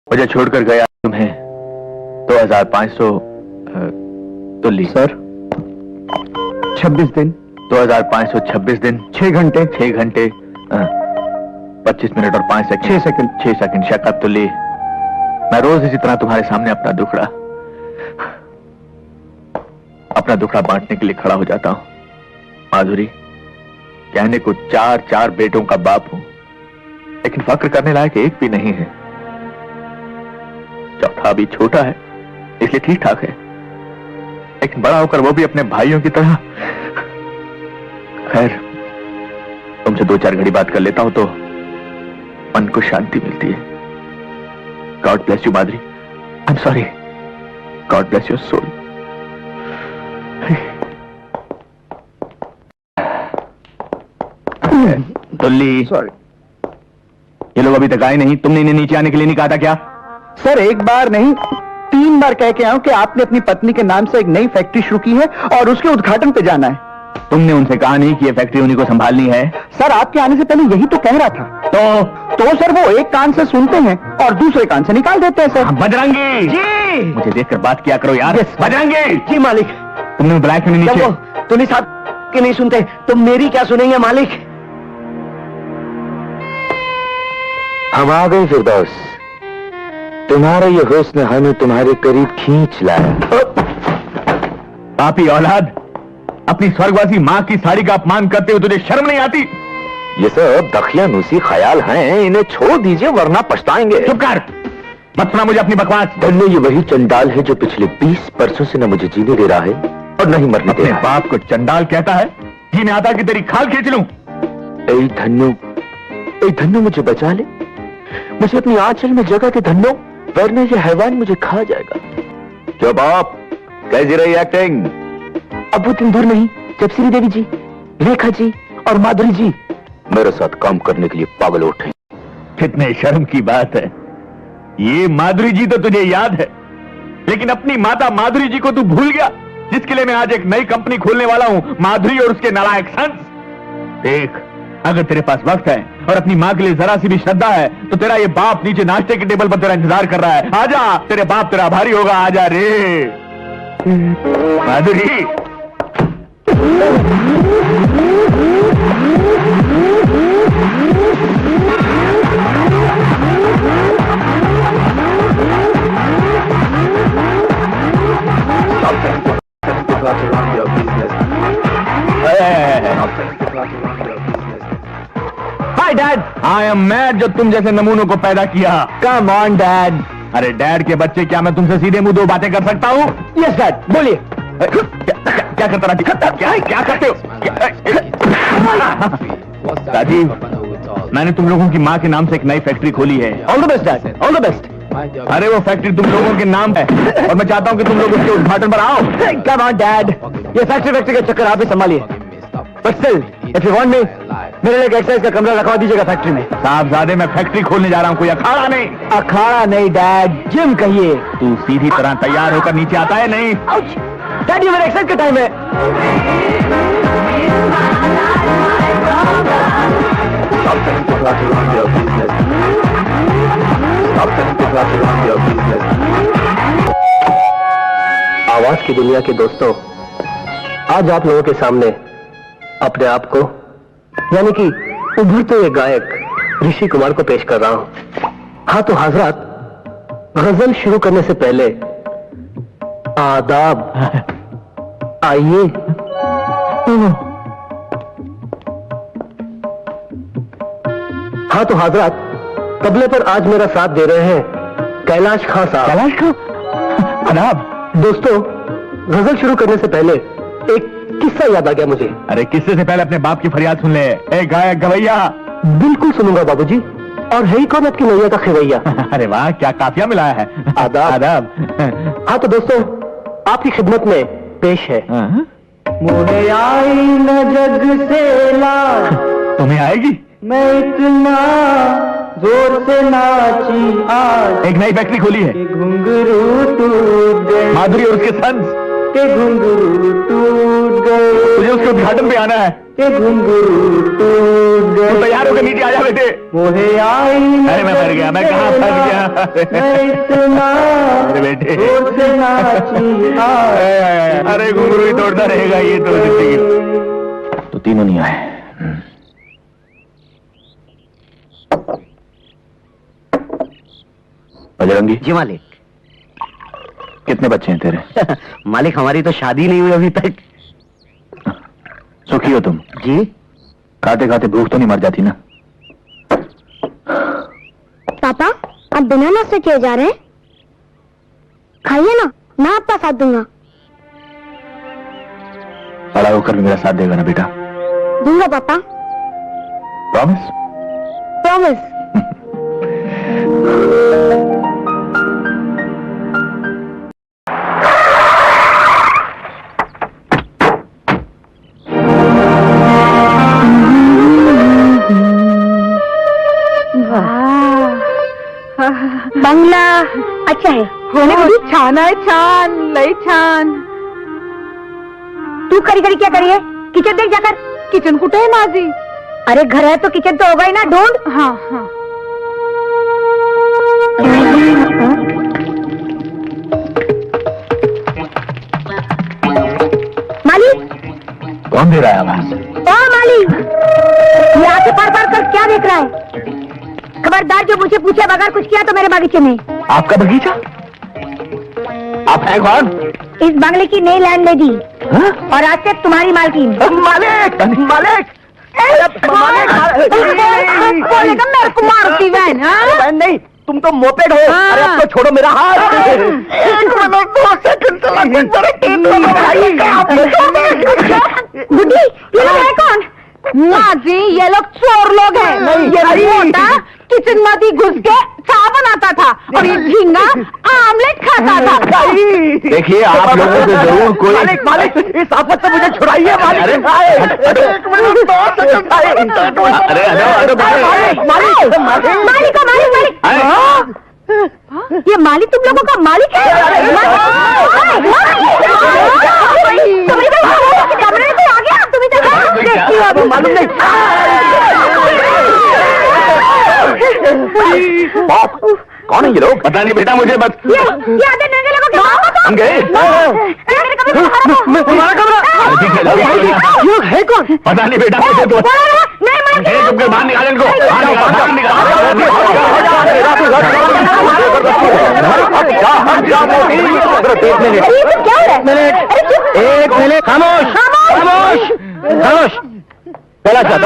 मुझे छोड़कर गया तुम्हें 2500 तुल्ली। सर 26 दिन 2526 दिन 6 घंटे 6 घंटे 25 मिनट और 5 सेकंड 6 सेकंड 6 सेकंड शक्कत तुल्ली। मैं रोज इसी तरह तुम्हारे सामने अपना दुखड़ा बांटने के लिए खड़ा हो जाता हूं। माधुरी, कहने को 4 बेटों का बाप हूं, लेकिन फक्र करने लायक एक भी नहीं है। चौथा अभी छोटा है, इसलिए ठीक ठाक है, लेकिन बड़ा होकर वो भी अपने भाइयों की तरह। खैर, तुमसे 2-4 घड़ी बात कर लेता हूं तो मन को शांति मिलती है। God bless you Madhuri. I am sorry. God bless your soul. Tulli, sorry. ये लोग अभी तक आए नहीं। तुमने इन्हें नीचे आने के लिए नहीं कहा था क्या? सर एक बार नहीं 3 बार कह के आया हूं कि आपने अपनी पत्नी के नाम से एक नई फैक्ट्री शुरू की है और उसके उद्घाटन पे जाना है। तुमने उनसे कहा नहीं कि ये फैक्ट्री उन्हीं को संभालनी है? सर आपके आने से पहले यही तो कह रहा था। तो सर वो एक कान से सुनते हैं और दूसरे कान से निकाल देते हैं। सर बजरंगी जी, मुझे देखकर बात किया करो यार। बजरंगी जी मालिक। तुमने बुलाया क्यों नहीं नीचे? तुम साहब के नहीं सुनते तो मेरी क्या सुनेंगे मालिक? हम आ गए फिरदौस। तुम्हारा ये हुस्न हमें तुम्हारे करीब खींच लाया। आपी औलाद, अपनी स्वर्गवासी माँ की साड़ी का अपमान करते हुए तुझे शर्म नहीं आती? ये सब दखियानूसी ख्याल हैं, इन्हें छोड़ दीजिए वरना पछताएंगे। चुप कर, मत सुना मुझे अपनी बकवास। धन्य ये वही चंडाल है जो पिछले 20 वर्षों से न मुझे जीने दे रहा है और न ही मरने दे अपने रहा है। बाप को चंडाल कहता है? जीने आता कि तेरी खाल खींच लूं। ऐ धन्नो मुझे बचा ले, मुझे अपनी आंचल में जगह के धन्नो, वरना ये हैवान मुझे खा जाएगा। क्यों बाप, कैसी रही एक्टिंग? अब वो दिन दूर नहीं जब श्रीदेवी जी, रेखा जी और माधुरी जी मेरे साथ काम करने के लिए पागल उठे। कितने शर्म की बात है। ये माधुरी जी तो तुझे याद है, लेकिन अपनी माता माधुरी जी को तू भूल गया, जिसके लिए मैं आज एक नई कंपनी खोलने वाला हूं, माधुरी और उसके नालायक सन्स। देख, अगर तेरे पास वक्त है और अपनी माँ के लिए जरा सी भी श्रद्धा है तो तेरा ये बाप नीचे नाश्ते के टेबल पर तेरा इंतजार कर रहा है। आजा, तेरे बाप तेरा आभारी होगा। आजा रे Madhuri. Hi dad, I am mad जो तुम जैसे नमूनों को पैदा किया। Come on dad. अरे डैड के बच्चे, क्या मैं तुमसे सीधे मुंह 2 बातें कर सकता हूँ? यस डैड, बोलिए। क्या करता रहा? क्या करते हो? राजीव, मैंने तुम लोगों की माँ के नाम से एक नई फैक्ट्री खोली है। All the best dad, all the best. अरे वो फैक्ट्री तुम लोगों के नाम है और मैं चाहता हूँ कि तुम लोग उसके उद्घाटन पर आओ। कम ऑन डैड, ये फैक्ट्री का चक्कर आप ही संभालिए। But still if you want me, मेरे लिए एक एक्सरसाइज का कमरा रखवा दीजिएगा फैक्ट्री में। साहबजादे, मैं फैक्ट्री खोलने जा रहा हूँ, कोई अखाड़ा नहीं। अखाड़ा नहीं डैड, जिम कहिए। तू सीधी तरह तैयार होकर नीचे आता है? नहीं डैड, ये मेरे एक्सरसाइज का टाइम है। आवाज की दुनिया के दोस्तों, आज आप लोगों के सामने अपने आप को यानी कि उभरते हुए गायक ऋषि कुमार को पेश कर रहा हूं। हाँ तो हजरात, गजल शुरू करने से पहले आदाब। आइए। हाँ तो हजरात, तबले पर आज मेरा साथ दे रहे हैं कैलाश खां साहब। कैलाश खां? अनाब। दोस्तों, गजल शुरू करने से पहले एक किस्सा याद आ गया मुझे। अरे किस्से से पहले अपने बाप की फरियाद सुन ले। ए गायक गवैया। बिल्कुल सुनूंगा बाबूजी। और है ही कौन आपकी नैया का खिवैया? अरे वाह, क्या काफिया मिलाया है। आदाब। आदाब। हाँ तो दोस्तों, आपकी खिदमत में पेश है मुझे आई न जग से लाज, तुम्हें आएगी? मैं इतना जोर से नाची आज, एक नई फैक्ट्री खोली है, घुंघरू टूट गए। माधुरी और उसके सन्स। के घुंघरू टूट गए, मुझे उसके उद्घाटन पे आना है। के घुंघरू टूट गए। तू तैयार होकर नीचे आ जा बेटे। मोहे आई अरे मैं मर गया, मैं कहाँ फंस गया। मैं इतना अरे बेटे, उसे नाची अरे घुंघरू ही तोड़ता रहेगा ये तो जिंदगी। तो तीनों नहीं आए। बजरंगी जी मालिक। कितने बच्चे हैं तेरे? मालिक हमारी तो शादी नहीं हुई अभी तक। सुखी हो तुम? जी। खाते खाते भूख तो नहीं मर जाती ना? पापा आप बिना नाश्ते किए जा रहे हैं? खाइए ना, मैं आपका साथ दूंगा। बड़ा होकर भी मेरा साथ देगा ना बेटा? दूंगा पापा, प्रॉमिस? प्रॉमिस। बंगला अच्छा है छान आहे, छान, लय छान. तू करी करी क्या करिए? किचन देख जाकर। किचन कुठे आहे माझी? अरे घर है तो किचन तो होगा ही ना, ढूंढ। हाँ हाँ. माली, कौन दे रहा है आवाज? ओ माली, ये आके पार पार कर क्या देख रहा है? खबरदार जो मुझे पूछे बगैर कुछ किया तो मेरे बगीचे में। आपका बगीचा? आप हैं कौन? इस बंगले की नई लैंडलेडी और आज से तुम्हारी मालकिन। मालिक मालिक बोलेगा मेरे को मारती बहन. हाँ? नहीं, तुम तो मोपेड हो। अरे अब तो छोड़ो मेरा हाथ। बुड्ढी, ये लोग है कौन? माझी ये लोग चोर लोग हैं. नहीं, ये नहीं. मोटा किचन मध्ये घुस के चाय बनाता था और ये झींगा आमलेट खाता था. देखिए आप लोगों को जरूर कोई मालिक मालिक इस आफत से मुझे छुड़ाइए मालिक। अरे, एक मिनट मालिक मालिक मालिक, ये मालिक तुम लोगों का मालिक है? कमरे में आ गया तुम इधर। मालूम नहीं। बाप, कौन है ये लोग? पता नहीं बेटा मुझे बस। ये आधे नंगे लोगों के हम गए? तुम्हारा कमरा ये है कौन? पता नहीं बेटा मुझे तो। नहीं बाहर निकाल इनको, बाहर एक मिनट खामोश खामोश खामोश। चला चाहता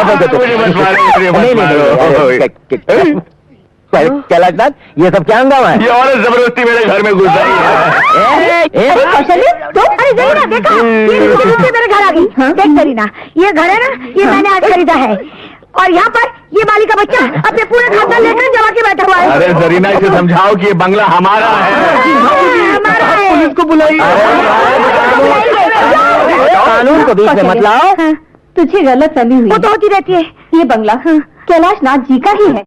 कैलाशनाथ, ये सब क्या हंगामा है? ये औरत जबरदस्ती मेरे घर में घुस आई है। अरे जरीना देखा, ये मेरे घर आ गई। देख जरीना, ये घर है ना, ये मैंने आज खरीदा है और यहाँ पर ये माली का बच्चा अपने पूरे खानदान लेकर जमा के बैठा हुआ है। अरे जरीना इसे समझाओ कि ये बंगला हमारा है। हमारा है। पुलिस को बुलाइए। कानून को बीच में मत लाओ। तुझे गलत फहमी हुई. वो तो होती रहती है। ये बंगला कैलाश नाथ जी का ही है.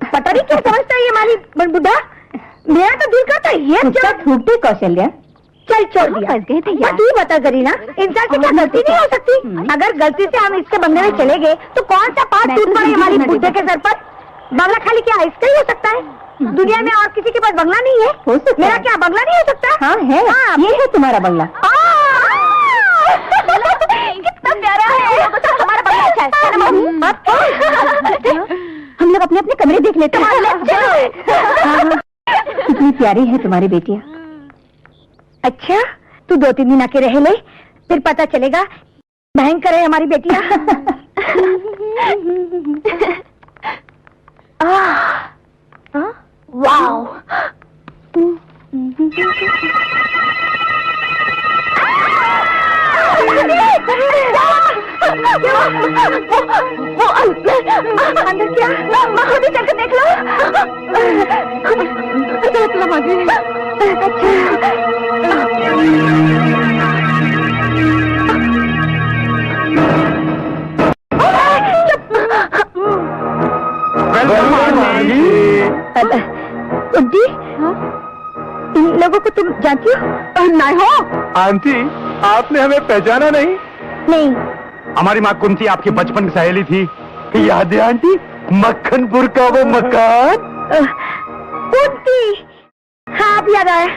पता नहीं क्या समझता है ये माली बुढ़ा। मेरा तो दिल करता है ये क्या थूकते कौशल्या? चल छोड़ दिया। तू ही बता जरीना, इंसान से क्या गलती नहीं हो सकती? अगर गलती से हम इसके बंगले में चले गए तो कौन सा पाप टूट पड़े हमारी बुढ़े के सर पर? बंगला खाली क्या इसका ही हो सकता है? दुनिया में और किसी के पास बंगला नहीं है? हो सकता मेरा है. क्या बंगला नहीं हो सकता? हाँ है. हाँ. ये है तुम्हारा बंगला. कितना प्यारा है हमारा बंगला। अच्छा है। हम लोग अपने अपने कमरे देख लेते हैं। कितनी प्यारी है तुम्हारी बेटियाँ. अच्छा, तू 2-3 दिन आके रह ले, फिर पता चलेगा भयंकर है हमारी बेटियाँ। वाओ, अंदर क्या? खुद ही चलकर देख लो। बुड्ढी, इन लोगों को तुम जानती हो? नहीं हो? आंटी, आपने हमें पहचाना नहीं? नहीं। हमारी माँ कुंती आपकी बचपन की सहेली थी, याद है आंटी? मक्खनपुर का वो मकान। कुंती, हाँ अब याद आया।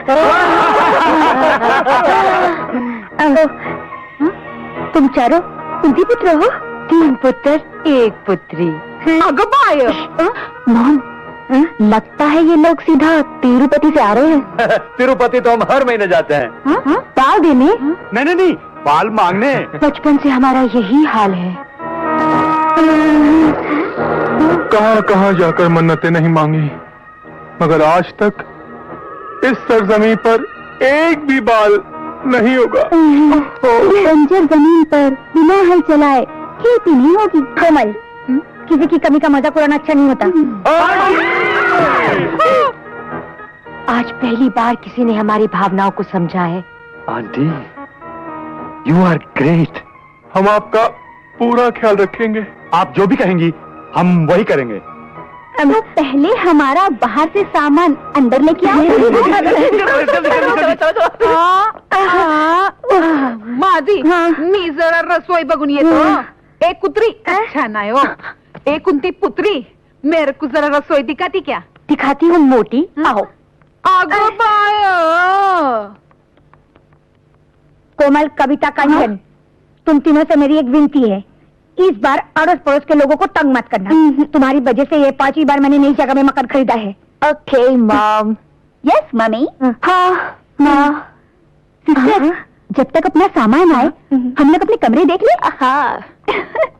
तुम चारों कुंती पुत्र हो? 3 पुत्र 1 पुत्री। अगं बाय, मॉम, लगता है ये लोग सीधा तिरुपति से आ रहे हैं। तिरुपति तो हम हर महीने जाते हैं। पाल देने? नहीं, पाल मांगने। बचपन से हमारा यही हाल है। कहाँ कहाँ जाकर मन्नतें नहीं मांगी, मगर आज तक इस सरजमीन पर एक भी बाल नहीं होगा। बंजर जमीन पर बिना हल चलाए खेती नहीं होगी। कोमल, किसी की कमी का मजाक उड़ाना अच्छा नहीं होता। आज पहली बार किसी ने हमारी भावनाओं को समझा है। Aunty, you are great. हम आपका पूरा ख्याल रखेंगे। आप जो भी कहेंगी हम वही करेंगे। तो पहले हमारा बाहर से सामान अंदर लेके आओ। माझी, मी जरा रसोई बघून येतो. एक कुत्री अच्छा नाही हो. एक कुंती पुत्री, मेरे को जरा रसोई दिखाती क्या? दिखाती हूँ मोटी, आओ। अगं बाय, कोमल, कविता, कंचन, तुम तीनों से मेरी एक विनती है, इस बार अड़ोस पड़ोस के लोगों को तंग मत करना। तुम्हारी वजह से ये 5वीं बार मैंने नई जगह में मकान खरीदा है। Okay mom. Yes mummy. हाँ माँ। सिस्टर, जब तक अपना सामान आए हम लोग अपने कमरे देख ले। हाँ।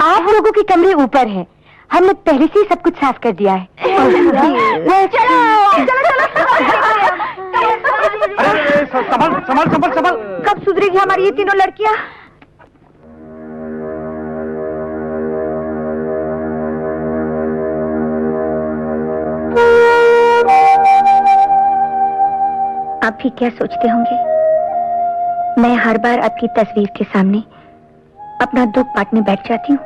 आप लोगों के कमरे ऊपर है, हमने पहले से ही सब कुछ साफ कर दिया है। चलो। संभल। कब सुधरेगी हमारी ये तीनों लड़कियां? आप भी क्या सोचते होंगे, मैं हर बार आपकी तस्वीर के सामने अपना दुख बांटने बैठ जाती हूँ,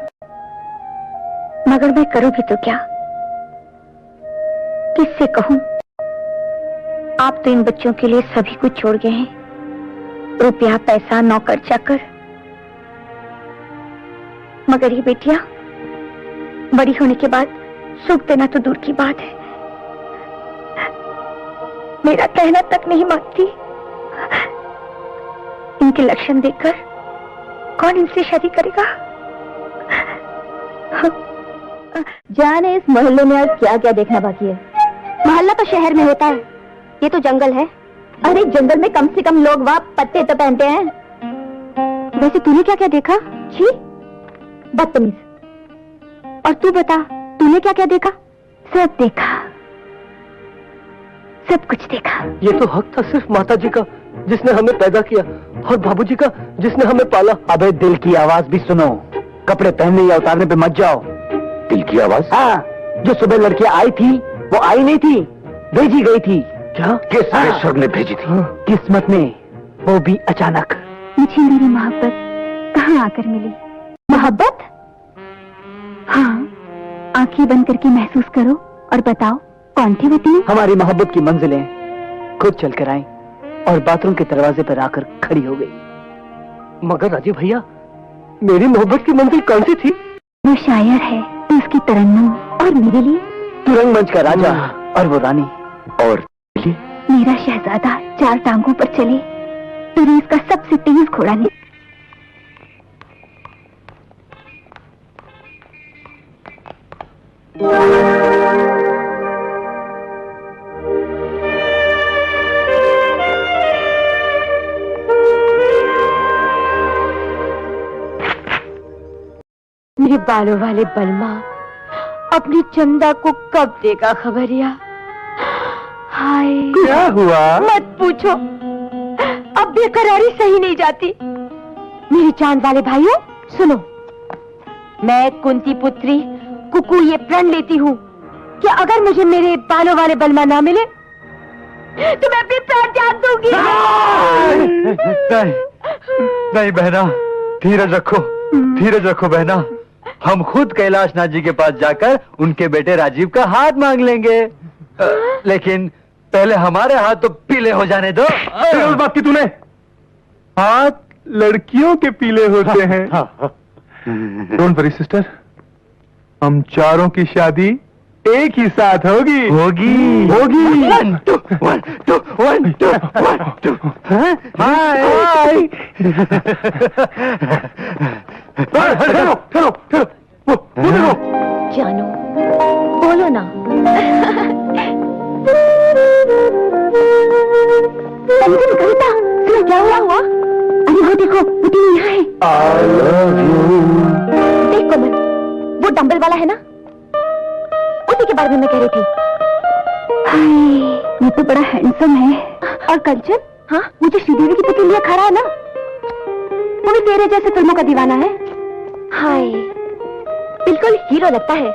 मगर मैं करूँ भी तो क्या, किससे कहूँ? आप तो इन बच्चों के लिए सभी कुछ छोड़ गए हैं, रुपया, पैसा, नौकर चाकर, मगर ये बेटियां बड़ी होने के बाद सुख देना तो दूर की बात है, मेरा कहना तक नहीं मानती। इनके लक्षण देखकर कौन इनसे शादी करेगा? जाने इस मोहल्ले में आज क्या क्या देखना बाकी है। मोहल्ला तो शहर में होता है, ये तो जंगल है। अरे जंगल में कम से कम लोग वहाँ पत्ते तो पहनते हैं। वैसे तूने क्या क्या देखा? छी, बदतमीज। और तू बता, तूने क्या क्या देखा? सब देखा, सब कुछ देखा। ये तो हक था सिर्फ माता जी का जिसने हमें पैदा किया, और बाबूजी का जिसने हमें पाला। अबे दिल की आवाज भी सुनो, कपड़े पहनने या उतारने पे मत जाओ। दिल की आवाज? हाँ, जो सुबह लड़कियां आई थी वो आई नहीं थी, भेजी गई थी। क्या? किस ईश्वर ने भेजी थी? किस्मत ने, वो भी अचानक। मुझे मेरी मोहब्बत कहाँ आकर मिली? मोहब्बत? हाँ, आंखें बंद करके महसूस करो और बताओ कौन थी वो तीन? हमारी मोहब्बत की मंजिलें खुद चलकर आई और बाथरूम के दरवाजे पर आकर खड़ी हो गई। मगर राजीव भैया, मेरी मोहब्बत की मंजिल कौन सी थी? वो शायर है तो उसकी तरन्नुम, और मेरे लिए तू रंगमंच का राजा और वो रानी। और मेरा शहजादा 4 टांगों पर चले तो रेस का सबसे तेज घोड़ा नहीं। मेरे बालों वाले बलमा अपनी चंदा को कब देगा खबरिया? हाय, क्या हुआ? मत पूछो, अब बेकरारी सही नहीं जाती। मेरे चांद वाले भाइयों सुनो, मैं कुंती पुत्री कुकू ये प्रण लेती हूँ कि अगर मुझे मेरे बालों वाले बलमा ना मिले तो मैं अपनी प्राण त्याग दूंगी। नहीं बहना, धीरज रखो बहना। हम खुद कैलाशनाथ जी के पास जाकर उनके बेटे राजीव का हाथ मांग लेंगे, लेकिन पहले हमारे हाथ तो पीले हो जाने दो। उस बात की तूने हाथ लड़कियों के पीले होते हैं। डोंट वरी सिस्टर, हम चारों की शादी एक ही साथ होगी। होगी होगी। 1 2 1 2 1 2 1 2। हाय। जानू बोलो ना। कविता क्या हुआ? अरे वो देखो, वो टीम यहाँ है। देख कोमल, वो डंबल वाला है ना, उसी के बारे में मैं कह रही थी। ये तो बड़ा हैंडसम है। और कंचन, हाँ, वो जो श्रीदेवी की पुतली लिए खड़ा है ना, वो भी तेरे जैसे फिल्मों का दीवाना है। हाय, बिल्कुल हीरो लगता है।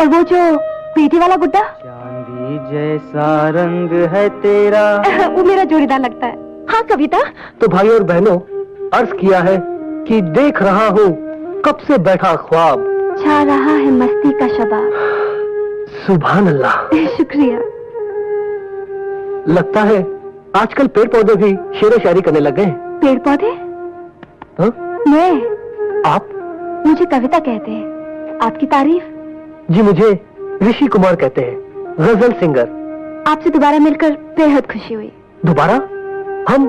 और वो जो पेटी वाला गुड्डा, चांदी जैसा रंग है तेरा, वो मेरा जोड़ीदार लगता है। हाँ कविता। तो भाई और बहनों, अर्ज किया है कि देख रहा हूँ कब से बैठा ख्वाब, छा रहा है मस्ती का शबाब। सुभान अल्लाह। शुक्रिया। लगता है आजकल पेड़ पौधे भी शेर शायरी करने लग गए। पेड़ पौधे? हाँ? मैं? आप? मुझे कविता कहते हैं। आपकी तारीफ? जी मुझे ऋषि कुमार कहते हैं, गजल सिंगर। आपसे दोबारा मिलकर बेहद खुशी हुई। दोबारा? हम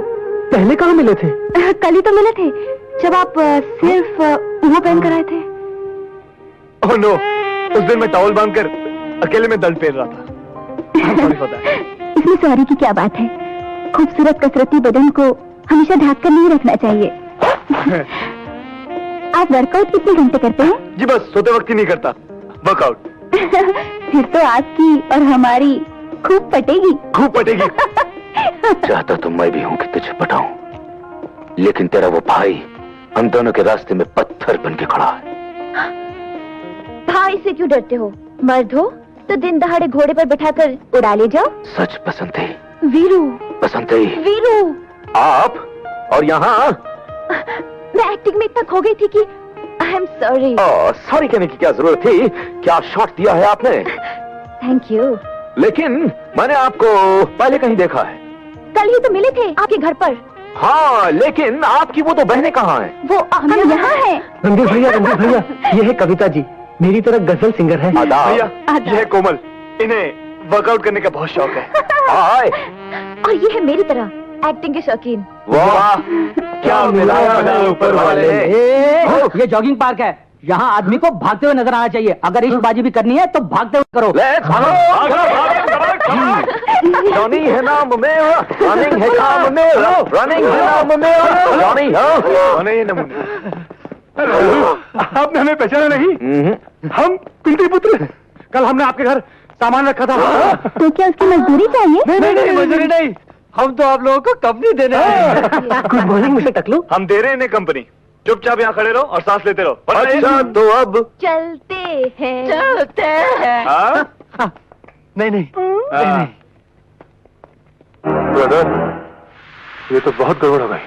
पहले कहाँ मिले थे? कल ही तो मिले थे, जब आप सिर्फ वो पहन कर आए थे। ओह नो, उस दिन मैं टॉवल बांधकर अकेले में दंड फेर रहा था। Sorry for that. इसमें सॉरी की क्या बात है? खूबसूरत कसरती बदन को हमेशा ढक कर नहीं रखना चाहिए। आप वर्कआउट कितने घंटे करते हैं? जी बस सोते वक्त ही नहीं करता, वर्कआउट। फिर तो आपकी और हमारी खूब पटेगी। खूब पटेगी। चाहता तो मैं भी हूं कि तुझे पटाऊं, लेकिन तेरा वो भाई हम दोनों के रास्ते में पत्थर बन के खड़ा है। भाई से क्यों डरते हो? मर्द हो तो दिन दहाड़े घोड़े पर बिठाकर उड़ा ले जाओ। सच पसंद थी वीरू। पसंद थी। वीरू, आप और यहाँ मैं एक्टिंग में इतना खो गई थी कि आई एम सॉरी। सॉरी कहने की क्या जरूरत थी? क्या शॉट दिया है आपने? Thank you. लेकिन मैंने आपको पहले कहीं देखा है। कल ही तो मिले थे आपके घर पर। हाँ, लेकिन आपकी वो तो बहनें कहाँ हैं? वो हम यहाँ हैं। रणधीर भैया, ये है कविता जी, मेरी तरह गजल सिंगर है। आदाब। भैया, यह है कोमल, इन्हें वर्कआउट करने का बहुत शौक है। हाय। और ये है मेरी तरह एक्टिंग के शौकीन। वाह, क्या मिलाया है ऊपर वाले ने। ये जॉगिंग पार्क है, यहाँ आदमी को भागते हुए नजर आना चाहिए। अगर इश्कबाजी भी करनी है तो भागते हुए करो। लेट्स जॉनी है नाम मेरा, रनिंग है काम मेरा, रनिंग है नाम मेरा, जॉनी ये नमूने। आपने हमें पहचाना नहीं? हम कुंती पुत्र। कल हमने आपके घर सामान रखा था। तो क्या उसकी मजदूरी चाहिए? नहीं, मजदूरी नहीं, हम तो आप लोगों को कंपनी देने आए। गुड मॉर्निंग मिस्टर टकलू। हम दे रहे हैं इन्हें कंपनी। चुपचाप यहाँ खड़े रहो और सांस लेते रहो। अच्छा तो अब चलते हैं। हाँ? नहीं। ब्रदर, ये तो बहुत गड़बड़ हो गई।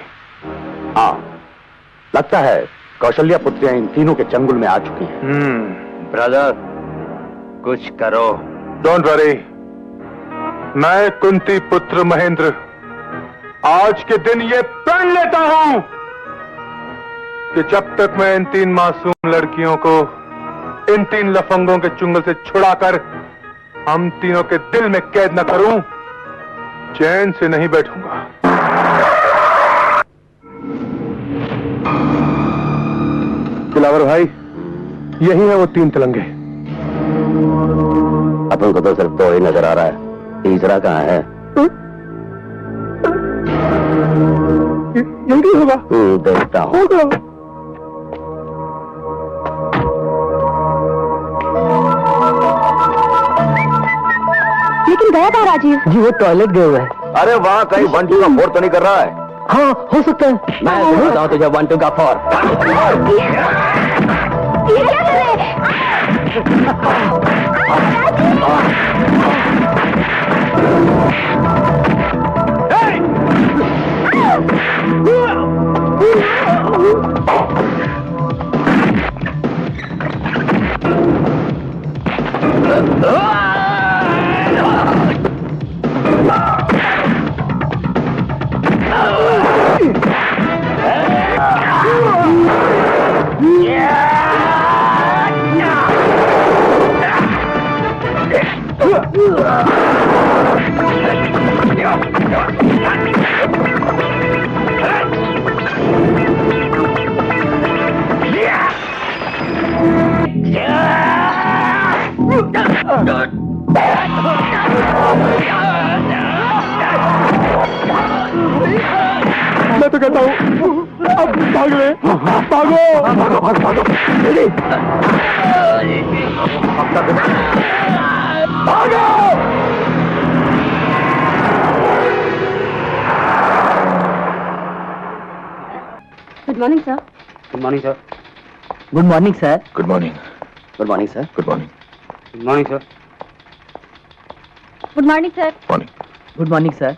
हाँ, लगता है कौशल्या पुत्रियां इन तीनों के चंगुल में आ चुकी हैं। ब्रदर, कुछ करो। डोंट वरी, मैं कुंती पुत्र महेंद्र आज के दिन ये प्रण लेता हूं कि जब तक मैं इन 3 मासूम लड़कियों को इन 3 लफंगों के चुंगल से छुड़ाकर हम तीनों के दिल में कैद न करूं, चैन से नहीं बैठूंगा। दिलावर भाई, यही है वो 3 तिलंगे। अपन को तो सिर्फ 2 ही नजर आ रहा है, तीसरा कहाँ है? यही होगा। देखता हूँ। लेकिन गया था राजीव। जी वो टॉयलेट गए हुए हैं। अरे वहाँ कहीं 1 2 का 4 तो नहीं कर रहा है? हाँ हो सकता है। मैं बताऊँ तुझे 1 2 का 4। ये क्या कर रहे हैं? मैं तो कहता हूँ अब भाग ले, भागो भागो भागो भागो भागो। Good morning sir. Good morning sir. Good morning sir. Good morning. Good morning sir. Good morning. Good morning sir. Good morning sir. Morning. Good morning sir.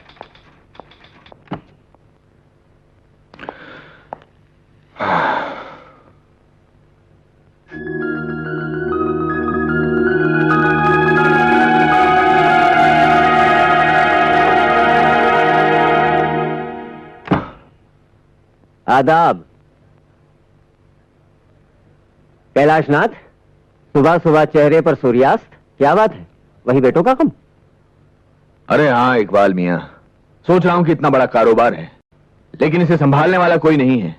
आदाब। कैलाशनाथ, सुबह सुबह चेहरे पर सूर्यास्त, क्या बात है? वही बेटों का कम? अरे हाँ इकबाल मियां, सोच रहा हूं कि इतना बड़ा कारोबार है लेकिन इसे संभालने वाला कोई नहीं है।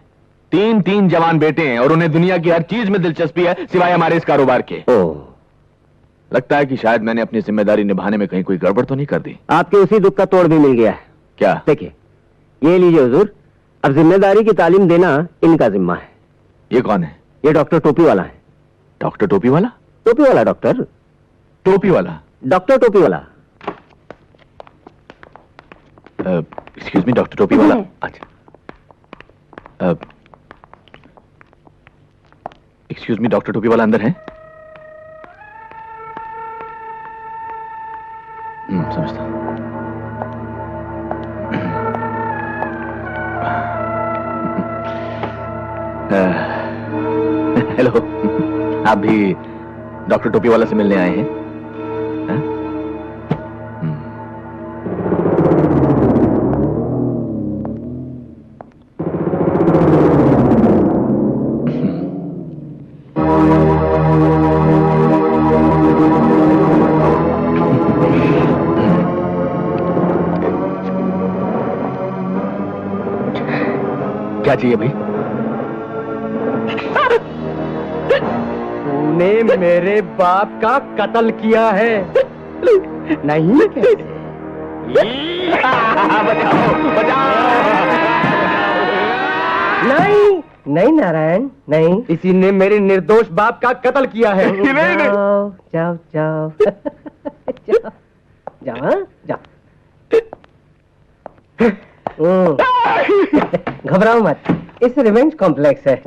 3 जवान बेटे हैं और उन्हें दुनिया की हर चीज में दिलचस्पी है सिवाय हमारे इस कारोबार के। लगता है कि शायद मैंने अपनी जिम्मेदारी निभाने में कहीं कोई गड़बड़ तो नहीं कर दी। आपके उसी दुख का तोड़ भी मिल गया है। क्या? देखिए, ये लीजिए हुजूर, अब जिम्मेदारी की तालीम देना इनका जिम्मा है। ये कौन है? ये डॉक्टर टोपी वाला है। डॉक्टर टोपी वाला? टोपी वाला डॉक्टर। टोपी वाला? डॉक्टर टोपी वाला। एक्सक्यूज मी, डॉक्टर टोपी वाला? अच्छा। एक्सक्यूज मी, डॉक्टर टोपी वाला अंदर है? समझता। हेलो, आप भी डॉक्टर टोपी वाला से मिलने आए हैं? हाँ? क्या चाहिए भाई? तूने मेरे बाप का कत्ल किया है। नहीं बचाओ, बचाओ। नहीं नहीं नारायण, नहीं, इसी ने मेरे निर्दोष बाप का कत्ल किया है। जाओ जाओ जाओ जाओ जाओ जाओ। घबराओ मत, इस रिवेंज कॉम्प्लेक्स है।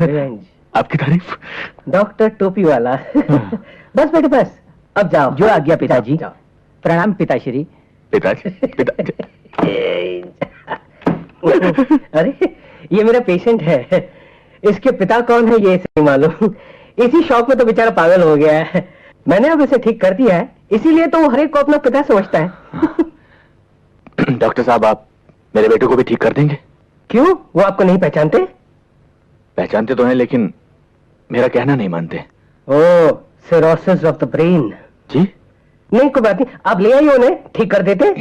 रिवेंज। आपकी तारीफ। डॉक्टर टोपी वाला। बस बेटे बस, अब जाओ। जो आ गया पिताजी। प्रणाम पिताश्री। पिताजी, पिताजी। अरे ये मेरा पेशेंट है, इसके पिता कौन है ये इसे नहीं मालूम। इसी शौक में तो बेचारा पागल हो गया है। मैंने अब इसे ठीक कर दिया है, इसीलिए तो वो हर एक को अपना पिता समझता है। डॉक्टर साहब, आप मेरे बेटे को भी ठीक कर देंगे? क्यों, वो आपको नहीं पहचानते? पहचानते तो हैं लेकिन मेरा कहना नहीं मानते। ओह, सिरोसिस ऑफ द ब्रेन। जी? नहीं कोई बात नहीं, आप ले आइए उन्हें, ठीक कर देते।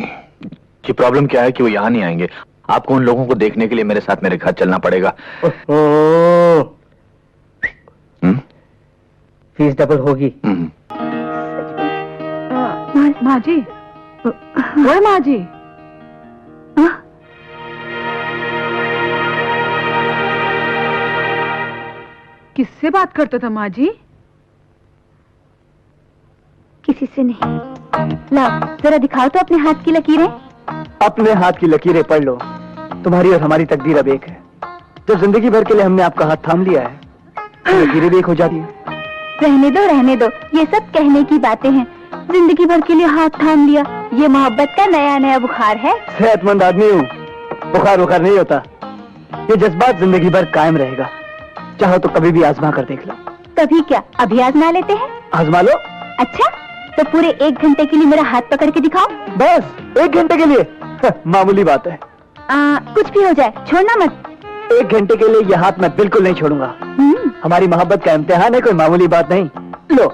कि प्रॉब्लम क्या है कि वो यहाँ नहीं आएंगे। आपको उन लोगों को देखने के लिए मेरे साथ मेरे घर चलना पड़ेगा। फीस डबल होगी। माँ जी, ओए माँ जी, किससे बात करता था माँ जी? किसी से नहीं। लाओ जरा दिखाओ तो अपने हाथ की लकीरें। अपने हाथ की लकीरें पढ़ लो, तुम्हारी और हमारी तकदीर अब एक है। जब जिंदगी भर के लिए हमने आपका हाथ थाम लिया है, तो लकीरें भी एक हो जाती है। रहने दो, ये सब कहने की बातें हैं। जिंदगी भर के लिए हाथ थाम लिया, ये मोहब्बत का नया नया बुखार है। सेहतमंद आदमी हूँ, बुखार नहीं होता। ये जज्बात जिंदगी भर कायम रहेगा। चाहो तो कभी भी आजमा कर देख लो। कभी क्या, अभी आजमा लेते हैं। आजमा लो। अच्छा, तो पूरे 1 घंटे के लिए मेरा हाथ पकड़ के दिखाओ। बस 1 घंटे के लिए? मामूली बात है। कुछ भी हो जाए, छोड़ना मत। 1 घंटे के लिए यह हाथ मैं बिल्कुल नहीं छोड़ूंगा। हमारी मोहब्बत का इम्तिहान है, कोई मामूली बात नहीं। लो।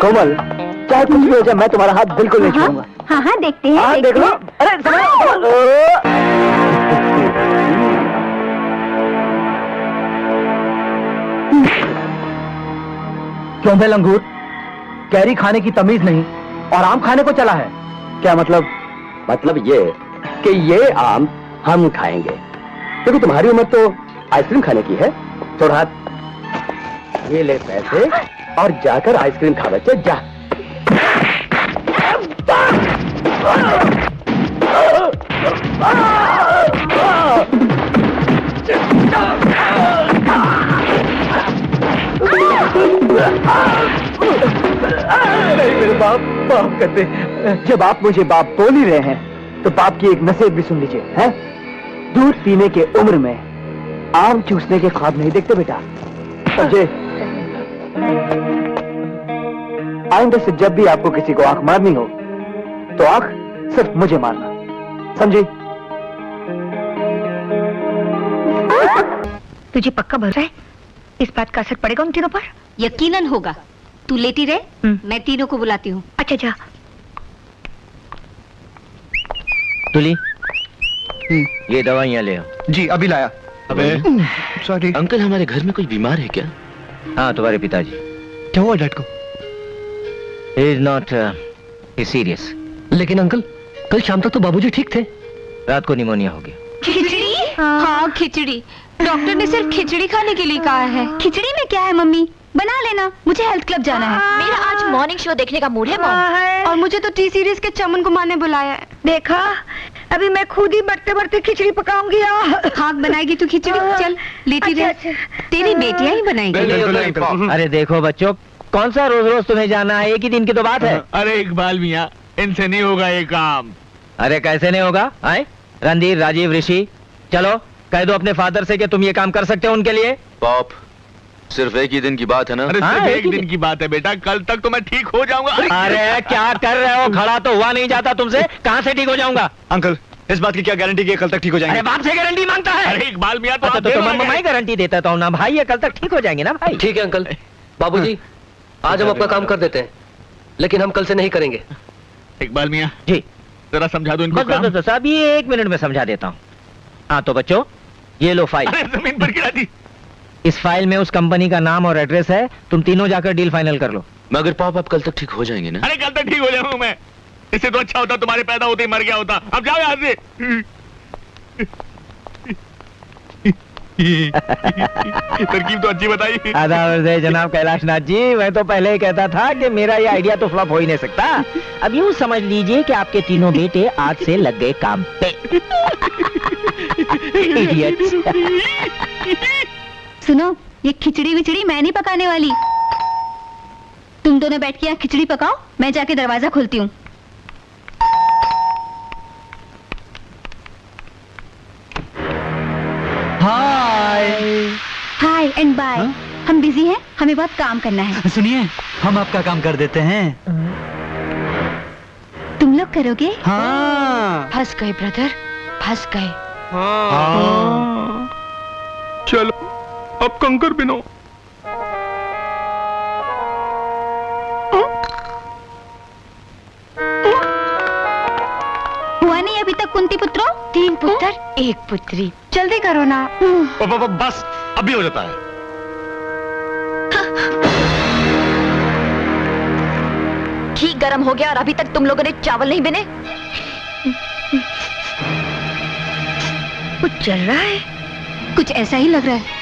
कोमल, चाहे कुछ भी हो जाए मैं तुम्हारा हाथ बिल्कुल नहीं छोड़ूंगा। हाँ हाँ देखते हैं। हाँ देख लो। अरे क्यों बे लंगूर, कैरी खाने की तमीज नहीं और आम खाने को चला है? क्या मतलब? मतलब ये कि ये आम हम खाएंगे, क्योंकि तुम्हारी उम्र तो आइसक्रीम खाने की है। छोड़ हाथ, ये ले पैसे और जाकर आइसक्रीम खा बच्चे, जा। मेरे बाप बाप कहते, जब आप मुझे बाप बोल ही रहे हैं तो बाप की एक नसीहत भी सुन लीजिए। हैं? दूध पीने के उम्र में आम चूसने के ख्वाब नहीं देखते बेटा, समझे? आइंदा से जब भी आपको किसी को आंख मारनी हो तो आंख सिर्फ मुझे मारना, समझे? तुझे पक्का भरोसा है इस बात का असर पड़ेगा उन तीनों पर? यकीनन होगा। तू लेटी रहे, मैं तीनों को बुलाती हूँ। अच्छा जा। तुली, ये दवाइयाँ ले आओ। जी अभी लाया। अबे सॉरी अंकल, हमारे घर में कोई बीमार है क्या? हाँ, तुम्हारे पिताजी। क्या हुआ डैड को? Is not serious. लेकिन अंकल, कल शाम तक तो बाबूजी ठीक थे। रात को निमोनिया हो गया। खिचड़ी? हाँ खिचड़ी। डॉक्टर ने सिर्फ खिचड़ी खाने के लिए कहा है। खिचड़ी में क्या है मम्मी? बना लेना, मुझे हेल्थ क्लब जाना है। मेरा आज मॉर्निंग शो देखने का मूड है मॉम। और मुझे तो टी सीरीज के चमन कुमार ने बुलाया है। देखा, अभी मैं खुद ही बढ़ते बढ़ते खिचड़ी पकाऊंगी। हाँ बनाएगी तू खिचड़ी? चल लेती रह। तेरी बेटियां ही बनाएंगी। अरे देखो बच्चों, कौन सा रोज रोज तुम्हें जाना है? एक ही दिन की तो बात है। अरे इकबाल मियाँ, इनसे नहीं होगा ये काम। अरे कैसे नहीं होगा? आए रणधीर, राजीव, ऋषि, चलो कह दो अपने फादर से कि तुम ये काम कर सकते हो उनके लिए। पॉप, सिर्फ एक ही दिन की बात है ना? अरे हाँ, सिर्फ एक एक ही दिन की बात है बेटा, कल तक तो मैं ठीक हो जाऊंगा। अरे क्या कर रहे हो? खड़ा तो हुआ नहीं जाता तुमसे, कहाँ से ठीक हो जाऊंगा? अंकल, इस बात की क्या गारंटी कि कल तक ठीक हो अरे बाप से गारंटी मांगता है? अरे इकबाल मियाँ तो अच्छा, आप तो देर हो मैं गए। गारंटी देता तो हूँ ना भाई, ये कल तक ठीक हो जाएंगे ना भाई। ठीक है अंकल। बाबूजी, आज हम अपना काम कर देते हैं, लेकिन हम कल से नहीं करेंगे। इकबाल मियाँ जी जरा समझा दो इनको बस काम। बस बस, अभी 1 मिनट में समझा देता हूँ। हाँ तो बच्चों, ये लो फाइल। अरे जमीन पर गिरा दी। इस फाइल में उस कंपनी का नाम और एड्रेस है, तुम तीनों जाकर डील फाइनल कर लो। मगर पॉप, आप कल तक ठीक हो जाएंगे ना? अरे कल तक ठीक हो जाऊंगा मैं। इससे तो अच्छा होता तुम्हारे पैदा होते ही मर गया होता। अब जाओ यहाँ से। तरकीब तो अच्छी बताई। आदाब जनाब कैलाश नाथ जी, मैं तो पहले ही कहता था कि मेरा ये आइडिया तो फ्लॉप हो ही नहीं सकता। अब यूँ समझ लीजिए कि आपके तीनों बेटे आज से लग गए काम पे। Idiots। सुनो, ये खिचड़ी विचड़ी मैं नहीं पकाने वाली। तुम दोनों बैठ के यहाँ खिचड़ी पकाओ, मैं जाके दरवाजा खोलती हूँ। हाय एंड बाय। हम बिजी हैं, हमें बहुत काम करना है। सुनिए, हम आपका काम कर देते हैं। तुम लोग करोगे? हाँ। फंस गए ब्रदर, फंस गए। चलो अब कंकर बिनो। हुआ नहीं अभी तक कुंती पुत्रों? 3 पुत्र 1 पुत्री। जल्दी करो ना। बस अभी हो जाता है। घी गरम हो गया और अभी तक तुम लोगों ने चावल नहीं बने? कुछ चल रहा है, कुछ ऐसा ही लग रहा है।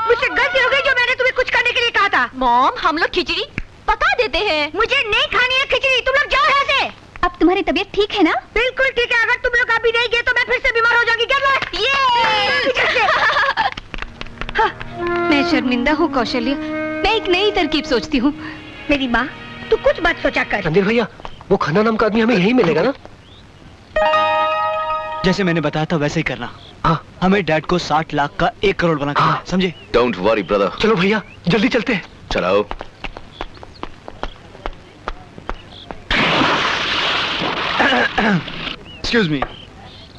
मुझसे गलती हो गई जो मैंने तुम्हें कुछ करने के लिए कहा था। मॉम, हम लोग खिचड़ी पका देते हैं। मुझे नहीं खानी है खिचड़ी, तुम लोग जाओ यहाँ से। अब तुम्हारी तबीयत ठीक है ना? बिल्कुल ठीक है, अगर तुम लोग अभी नहीं गए तो मैं फिर से बीमार हो जाऊंगी। मैं शर्मिंदा हूँ कौशल्य, मैं एक नई तरकीब सोचती हूँ। मेरी माँ, तू कुछ मत सोचा कर। रणधीर भैया, वो खन्ना नाम का आदमी हमें यही मिलेगा ना? जैसे मैंने बताया था वैसे ही करना। हाँ। हमें डैड को 60 लाख का 1 करोड़ बना के हाँ। देना, समझे? Don't worry brother. चलो भैया, जल्दी चलते हैं। चलाओ। Excuse me,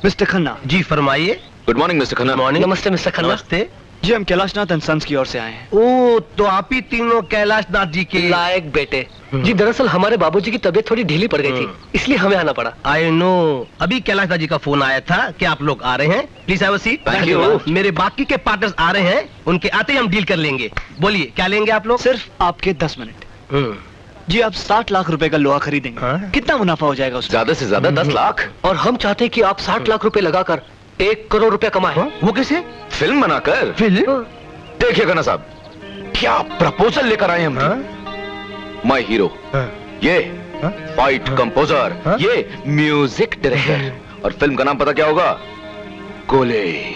mister Khanna. जी फरमाइए। Good morning mister Khanna. Morning. नमस्ते मिस्टर खन्ना। नमस्ते। जी हम कैलाशनाथ एंड सन्स की ओर से आए हैं। ओ, तो आप ही तीनों कैलाशनाथ जी के लायक बेटे। जी दरअसल हमारे बाबूजी की तबीयत थोड़ी ढीली पड़ गई थी, इसलिए हमें आना पड़ा। आई नो, अभी कैलाशनाथ जी का फोन आया था कि आप लोग आ रहे हैं। Please have a seat. Thank you. मेरे बाकी के पार्टनर्स आ रहे हैं, उनके आते ही हम डील कर लेंगे। बोलिए क्या लेंगे आप लोग? सिर्फ आपके 10 मिनट। जी आप 60 लाख रुपए का लोहा खरीदेंगे। हाँ? कितना मुनाफा हो जाएगा उसमें? ज्यादा से ज्यादा 10 लाख। और हम चाहते हैं कि आप 60 लाख रुपए लगाकर 1 करोड़ रुपया कमाएं। वो कैसे? फिल्म बनाकर? फिल्म? देखिए खन्ना साहब, क्या प्रपोजल लेकर आए हम। माय हीरो, ये फाइट कंपोजर, ये म्यूजिक डायरेक्टर, और फिल्म का नाम पता क्या होगा? गोले,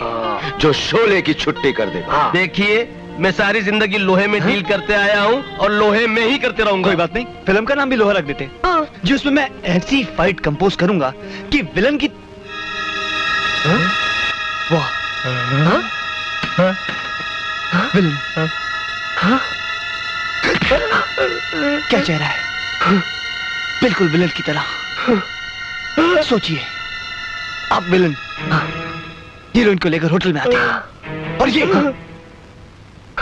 जो शोले की छुट्टी कर दे। देखिए मैं सारी जिंदगी लोहे में डील करते आया हूँ और लोहे में ही करते रहूंगा। कोई बात नहीं, फिल्म का नाम भी लोहा रख देते। जी उसमें मैं ऐसी फाइट कंपोज करूंगा कि विलन की वाह विलन क्या चेहरा है, बिल्कुल विलन की तरह। सोचिए आप विलन हीरोइन को लेकर होटल में आते हैं और ये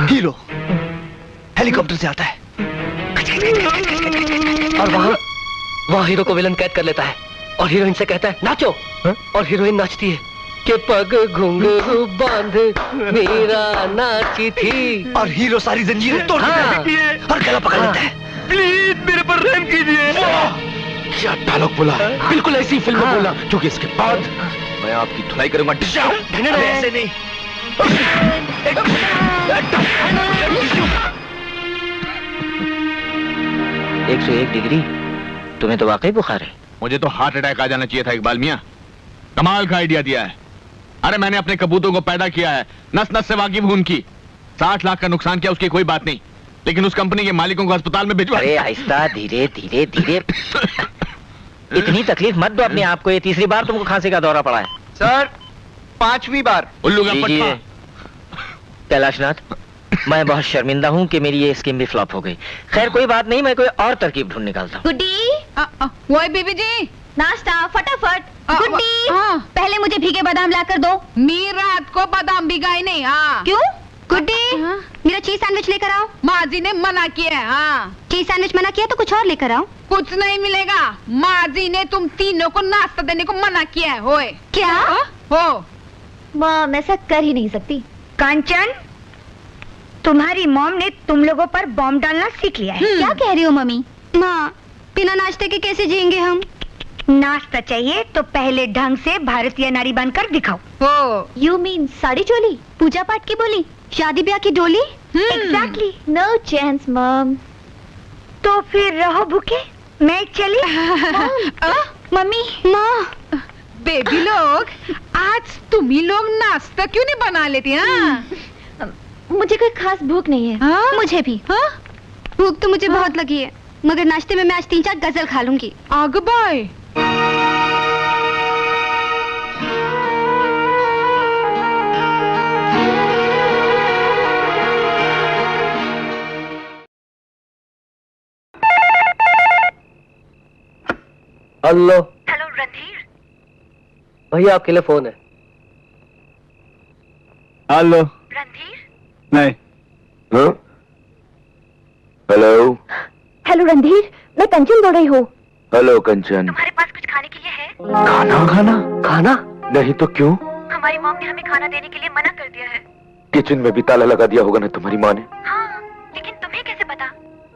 हीरो हेलीकॉप्टर से आता है और वहाँ हीरो को विलन कैद कर लेता है और हीरोइन से कहता है नाचो, और हीरोइन नाचती है कि पग घुंघरू बांध मेरा नाची थी, और हीरो सारी जंजीरें तोड़ देती है और गला पकड़ लेता है। प्लीज मेरे पर रहम कीजिए। क्या डायलॉग बोला, बिल्कुल ऐसी फिल्म बोला, क्योंकि इसके बाद मैं आपकी धुलाई करूंगा। ऐसे नहीं। 101 डिग्री, तुम्हें तो वाकई बुखार है। मुझे तो हार्ट अटैक आ जाना चाहिए था इकबाल मियां। कमाल का आइडिया दिया है। अरे मैंने अपने कबूतरों को पैदा किया है, नस नस से वाकिफ हूं उनकी। 60 लाख का नुकसान किया उसकी कोई बात नहीं, लेकिन उस कंपनी के मालिकों को अस्पताल में भिजवा। अरे आहिस्ता, धीरे धीरे धीरे। इतनी तकलीफ मत दो अपने आप को, ये तीसरी बार तुमको खांसी का दौरा पड़ा है। सर 5वीं बार। उल्लू का पट्टा। कैलाशनाथ, मैं बहुत शर्मिंदा हूँ कि मेरी ये स्कीम भी फ्लॉप हो गई। खैर कोई बात नहीं, मैं कोई और तरकीब ढूंढ निकालता हूँ। गुड्डी, वो बीबी जी, नाश्ता फटाफट। हाँ, गुड्डी, हाँ। पहले मुझे भीगे बादाम ला कर दो। मी रात को बादाम भिगाई नहीं। हाँ क्यों? गुड्डी, हाँ। मेरा चीज सैंडविच लेकर आओ। माँ जी ने मना किया है। हाँ, चीज सैंडविच मना किया तो कुछ और लेकर आओ। कुछ नहीं मिलेगा। माँ जी ने तुम तीनों को नाश्ता देने को मना किया है। होए क्या? हो मॉम ऐसा कर ही नहीं सकती। कांचन, तुम्हारी मॉम ने तुम लोगों पर बॉम्ब डालना सीख लिया है। क्या कह रही हो मम्मी? माँ, बिना नाश्ते के कैसे जिएंगे हम? नाश्ता चाहिए तो पहले ढंग से भारतीय नारी बनकर दिखाओ। हो। यू मीन साड़ी चोली, पूजा पाठ की बोली, शादी ब्याह की डोली? एग्जैक्टली। No chance mom. तो फिर रहो भूखे, मैं चली। मम्मी, माँ, बेबी लोग, आज तुम ही लोग नाश्ता क्यों नहीं बना लेती? हाँ, मुझे कोई खास भूख नहीं है। हाँ? मुझे भी। हाँ? भूख तो मुझे बहुत लगी है, मगर नाश्ते में मैं आज 3-4 गजल खा लूंगी। आग बाय। हेलो। हेलो रणधीर। भैया आपके लिए फोन है। हेलो। रणधीर। नहीं। हेलो। हेलो रणधीर, मैं कंचन बोल रही हूँ। हेलो कंचन। तुम्हारे पास कुछ खाने के लिए है? खाना? खाना? खाना? नहीं तो क्यों? हमारी मॉम ने हमें खाना देने के लिए मना कर दिया है। किचन में भी ताला लगा दिया होगा ना तुम्हारी माँ ने? हाँ, लेकिन तुम्हें कैसे पता?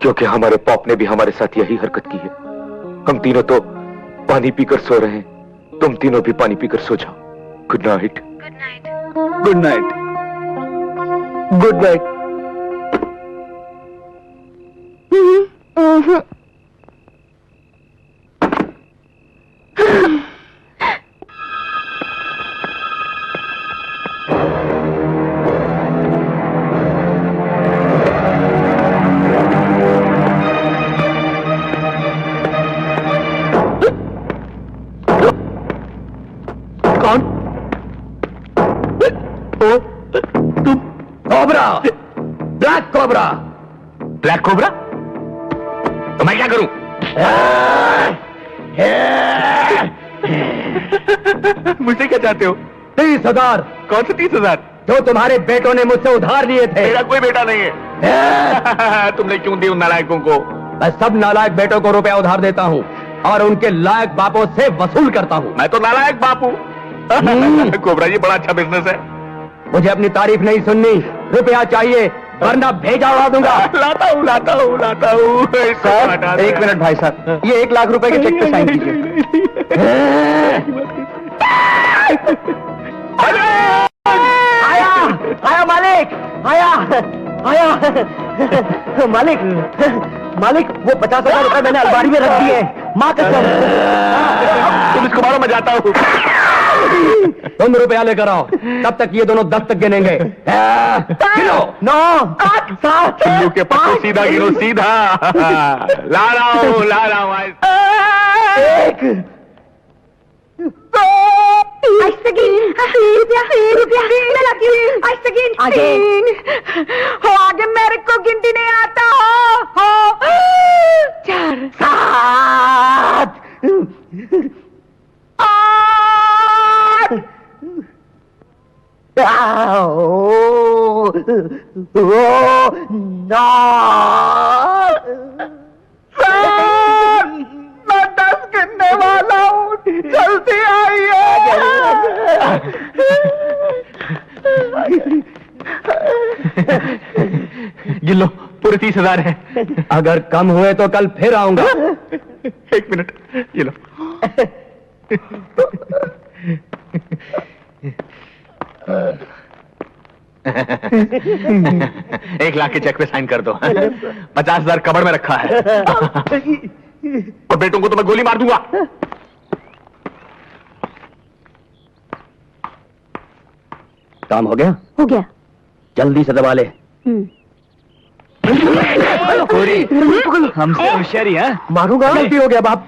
क्योंकि हमारे पॉप ने भी हमारे साथ यही हरकत की है। हम तीनों तो पानी पीकर सो रहे हैं, तुम तीनों भी पानी पीकर सो जाओ। Good night. Good night. Good night. Good night. कौन? तुम? Cobra, black cobra. Black cobra? तो मैं क्या करूं? मुझसे क्या चाहते हो? 30,000 कौन से 30,000? जो तुम्हारे बेटों ने मुझसे उधार लिए थे। मेरा कोई बेटा नहीं है। तुमने क्यों दी उन नालायकों को? मैं सब नालायक बेटों को रुपया उधार देता हूँ और उनके लायक बापों से वसूल करता हूँ। मैं तो नालायक बाप हूँ। कोबरा जी बड़ा अच्छा बिजनेस है। मुझे अपनी तारीफ नहीं सुननी, रुपया चाहिए वरना भेजा उड़ा दूंगा। लाता हूँ। सर, 1 मिनट भाई साहब, ये 1 लाख रुपए के चेक पे साइन कीजिए। आया मालिक, आया मालिक, वो 50,000 रुपए मैंने अलमारी में रख दिए। माँ कसम। तुम इसको मारो, मैं जाता हूँ। तुम रुपया लेकर आओ, तब तक ये दोनों 10 तक गिनेंगे। गिनो। 9 8 7 चिल्लू के पत्तों सीधा गिनो, सीधा। ला रहा हूँ। 1 आगे मेरे को गिनती नहीं आता हो। 4 7 8 मैं 10 गिनने वाला हूँ, जल्दी आइए। गिन लो, पूरे 30,000 है। अगर कम हुए तो कल फिर आऊंगा। 1 मिनट, ये लो। 1 लाख के चेक पे साइन कर दो। 50,000 कबड़ में रखा है। और बेटों को तो मैं गोली मार दूंगा। काम हो गया? हो गया। जल्दी से दबा ले। हमसे होशियारी है। मारूंगा। गलती हो गया बाप।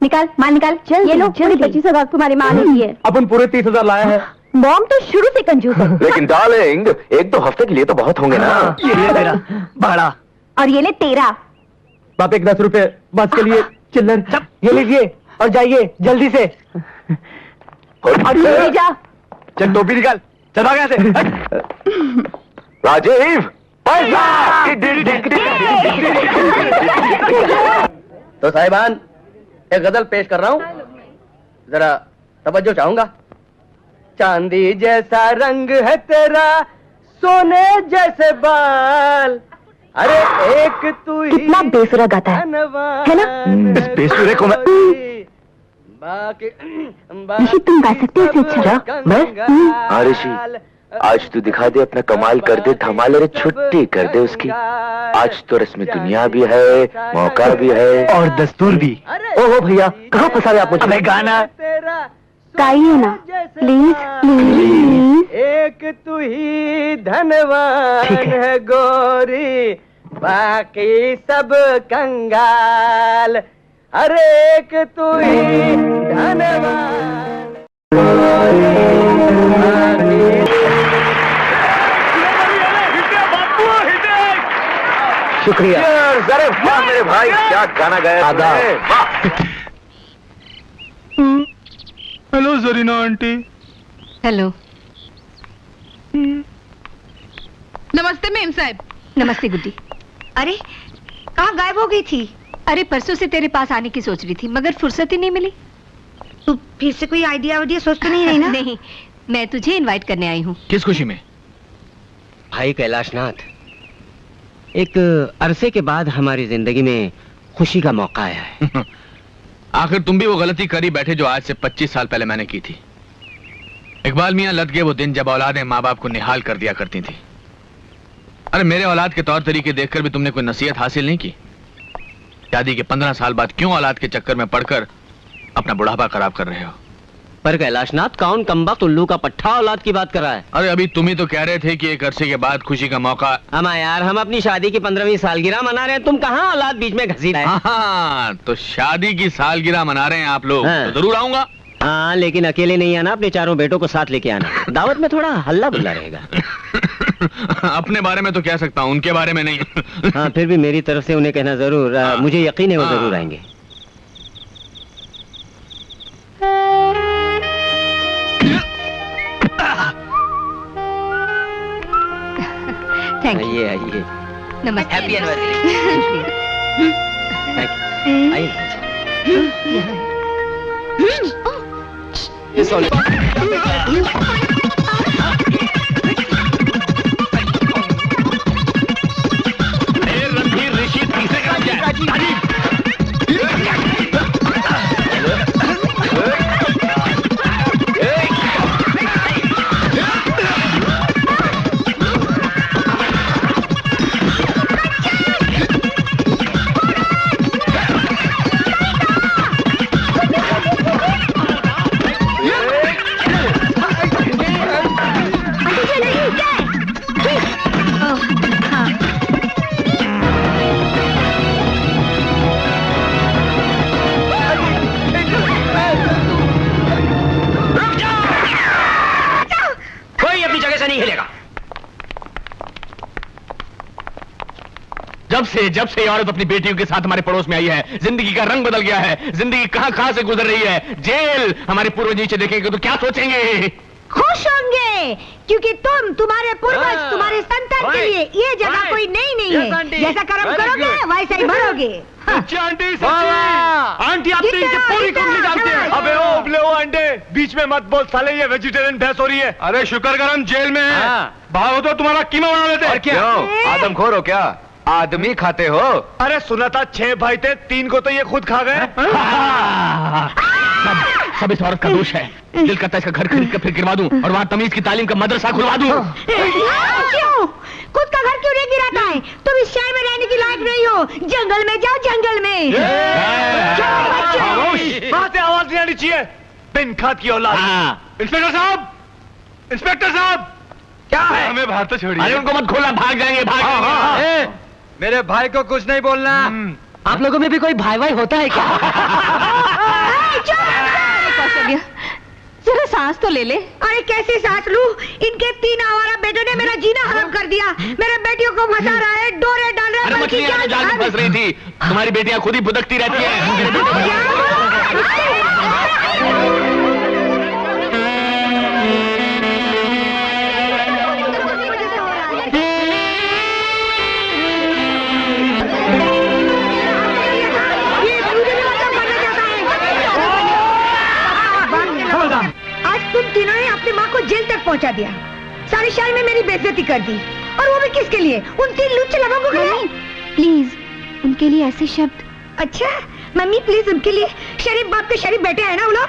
निकाल, माल निकाल। ये लो, पूरी 25,000 तुम्हारी माँ ने दी है। अपन पूरे 30,000 लाए हैं। मॉम तो शुरू से कंजूस है। लेकिन डार्लिंग, 1-2 हफ्ते के लिए तो बहुत होंगे ना। ये ले मेरा भाड़ा। और ये ले तेरा। बाप, 10 रुपए बस के लिए चिल्लर। ये लीजिए और जाइए जल्दी से। ले जा। चल टोपी निकाल। चल आ गया से। राजीव, तो साहिबान, एक गजल पेश कर रहा हूँ, जरा तवज्जो चाहूंगा। चांदी जैसा रंग है तेरा, सोने जैसे बाल, अरे एक तू ही कितना बेसुरा गाता है ना? इस बेसुरे को मैं ऋषि, तुम गा सकते हो इससे अच्छा? मैं? हाँ ऋषि, आज तू दिखा दे अपना कमाल, कर दे धमाल, अरे छुट्टी कर दे उसकी। आज तो रस्म दुनिया भी है, मौका भी है और दस्तूर भी। ओहो भैया, कहाँ फंसा रहे आप मुझे? अबे गाना गाइए ना प्लीज प्लीज। एक तू ही धनवान है गोरी, बाकी सब कंगाल, अरे एक तू ही धनवान। शुक्रिया। अरे वाह मेरे भाई, क्या गाना गाया तुमने। वाह। Hello Zarina aunty. हेलो। नमस्ते मेम साहब। नमस्ते गुड्डी। अरे कहाँ गायब हो गई थी? अरे परसों से तेरे पास आने की सोच रही थी मगर फुर्सत ही नहीं मिली। तू फिर से कोई आइडिया सोच तो नहीं रही ना? नहीं, मैं तुझे इनवाइट करने आई हूँ। किस खुशी में? भाई कैलाशनाथ, एक अरसे के बाद हमारी जिंदगी में खुशी का मौका आया है। आखिर तुम भी वो गलती करी बैठे जो आज से 25 साल पहले मैंने की थी। इकबाल मियां लद गए वो दिन जब औलादें माँ बाप को निहाल कर दिया करती थी। अरे मेरे औलाद के तौर तरीके देखकर भी तुमने कोई नसीहत हासिल नहीं की। शादी के 15 साल बाद क्यों औलाद के चक्कर में पड़कर अपना बुढ़ापा खराब कर रहे हो? पर कैलाशनाथ, कौन कमबख्त उल्लू का पट्टा औलाद की बात कर रहा है? अरे अभी तुम ही तो कह रहे थे कि एक अरसे के बाद खुशी का मौका। अमा यार, हम अपनी शादी की 15वीं सालगिरह मना रहे हैं, तुम कहाँ औलाद बीच में घसीट रहे? हाँ, तो शादी की सालगिरह मना रहे हैं आप लोग। हाँ। तो जरूर आऊंगा। हाँ, लेकिन अकेले नहीं आना, अपने चारों बेटों को साथ लेके आना। दावत में थोड़ा हल्ला बुल्ला रहेगा। अपने बारे में तो कह सकता हूँ, उनके बारे में नहीं। हाँ, फिर भी मेरी तरफ से उन्हें कहना जरूर। मुझे यकीन है वो जरूर आएंगे। आइए आइए। नमस्ते। Happy anniversary. आइए। रणधीर ऋषि तीसरे क्रम जाए। जब से ये औरत अपनी बेटियों के साथ हमारे पड़ोस में आई है, जिंदगी का रंग बदल गया है। जिंदगी कहां से गुजर रही है। जेल। हमारे पूर्वज नीचे देखेंगे तो क्या सोचेंगे? खुश होंगे, क्योंकि तुम्हारे पूर्वज, तुम्हारे संतान के लिए ये जगह कोई नहीं है। जैसा कर्म करोगे वैसा ही भरोगे। आंटी आप तो इनकी पूरी कुंडली जानते हैं। अबे ओ उबले ओ अंडे, बीच में मत बोल साले, ये वेजिटेरियन भैंस हो रही है। अरे शुक्र कर हम जेल में हैं। भागो तो तुम्हारा कीमा बना लेते। और क्या आदमखोर हो क्या? आदमी खाते हो? अरे सुना था 6 भाई थे, 3 को तो ये खुद खा गए। सब इस औरत का दोष है। दिल करता है इसका घर खरीद कर फिर गिरवा दूं और वहाँ तमीज की तालीम का मदरसा खुलवा दूं। क्यों? खुद का घर क्यों नहीं गिराता है? तुम इस शहर में रहने की लायक नहीं हो। जंगल में जाओ, जंगल में। वहाँ से आवाज नहीं आनी चाहिए। बिन खाद की औलाद। इंस्पेक्टर साहब, इंस्पेक्टर साहब, क्या है? हमें बाहर तो छोड़िए। अरे उनको मत खोलना, भाग जाएंगे, भाग जाएंगे। मेरे भाई को कुछ नहीं बोलना। आप लोगों में भी कोई भाई भाई होता है क्या? जरा सांस तो ले ले। अरे कैसे सांस लूं? इनके 3 आवारा बेटों ने मेरा जीना हराम कर दिया। मेरे बेटियों को फंसा रहा है, डोरे डाल रहा है। अरे मछलियां जाल में फंस रही थी। तुम्हारी बेटियां खुद ही भुदकती रहती हैं। तुम तीनों ने अपनी माँ को जेल तक पहुँचा दिया। सारे शहर में मेरी बेइज्जती कर दी, और वो भी किसके लिए? उन 3 लुच्चे लोगों के लिए। प्लीज उनके लिए ऐसे शब्द। अच्छा मम्मी प्लीज, उनके लिए। शरीफ बाप के शरीफ बेटे हैं ना वो लोग।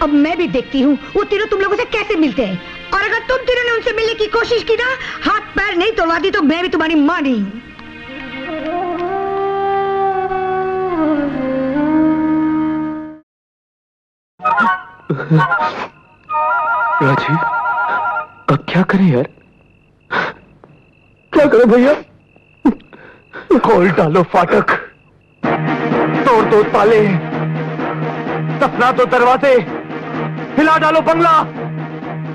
अब मैं भी देखती हूँ वो तीनों तुम लोगों से कैसे मिलते हैं। और अगर तुम तीनों ने उनसे मिलने की कोशिश की ना, हाथ पैर नहीं तोड़वा दी तो मैं भी तुम्हारी माँ नहीं हूँ। राजीव, अब क्या करें यार? क्या करें भैया? खोल डालो फाटक, तोड़ दो ताले, दफना दो दरवाजे, हिला डालो बंगला।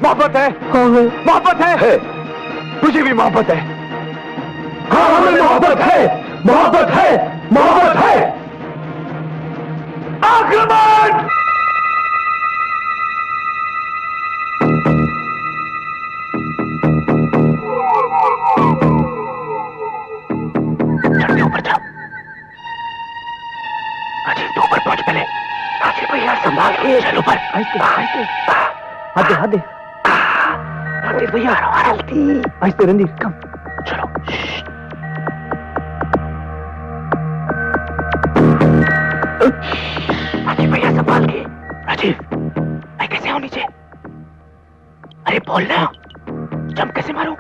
मोहब्बत है, मोहब्बत है, मुझे भी मोहब्बत है। हाँ हमें मोहब्बत है, मोहब्बत है, मोहब्बत है। आक्रमण! ऊपर जाओ। राजीव तू ऊपर पहुंच पहले। राजीव भैया संभाल के चलो ऊपर। हाथ दे, हाथ दे। राजीव भैया आहिस्ते रणधीर, कम चलो। राजीव भैया संभाल के। राजीव मैं कैसे हूं नीचे? अरे बोलना, जंप कैसे मारूं?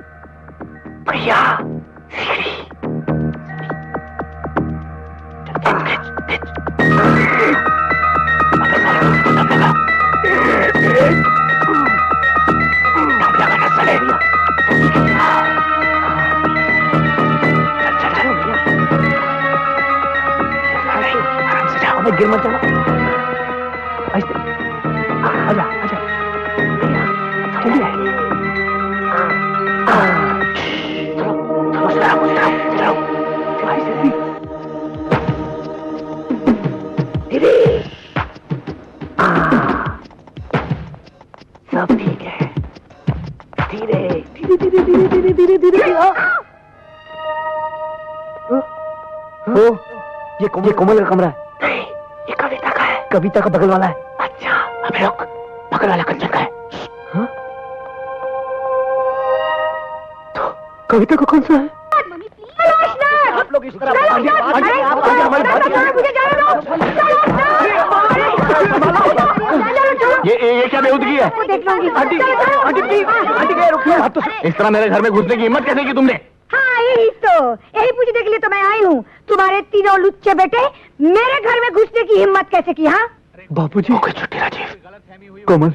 भैया सीढ़ी। गिर मत जाना। आजा आजा, जल्दी आए। चलो सब ठीक है। धीरे धीरे धीरे धीरे धीरे धीरे। वो ये कोमल का कमरा है। नहीं, ये कविता का है। कविता का बगल वाला है। अच्छा, अबे रुक, बगल वाला कंचन का है। हाँ? तो कविता को कौन सा है? आप लोग इस तरह ये क्या बेहूदगी है? आंटी रुकिए। आप तो इस तरह मेरे घर में घुसने की हिम्मत कैसे की तुमने? हाँ यही पूछने के लिए तो मैं आई हूँ। तुम्हारे तीनों लुच्चे बेटे मेरे घर में घुसने की हिम्मत कैसे की? हाँ बापूजी, छुट्टी राजीव। कोमल,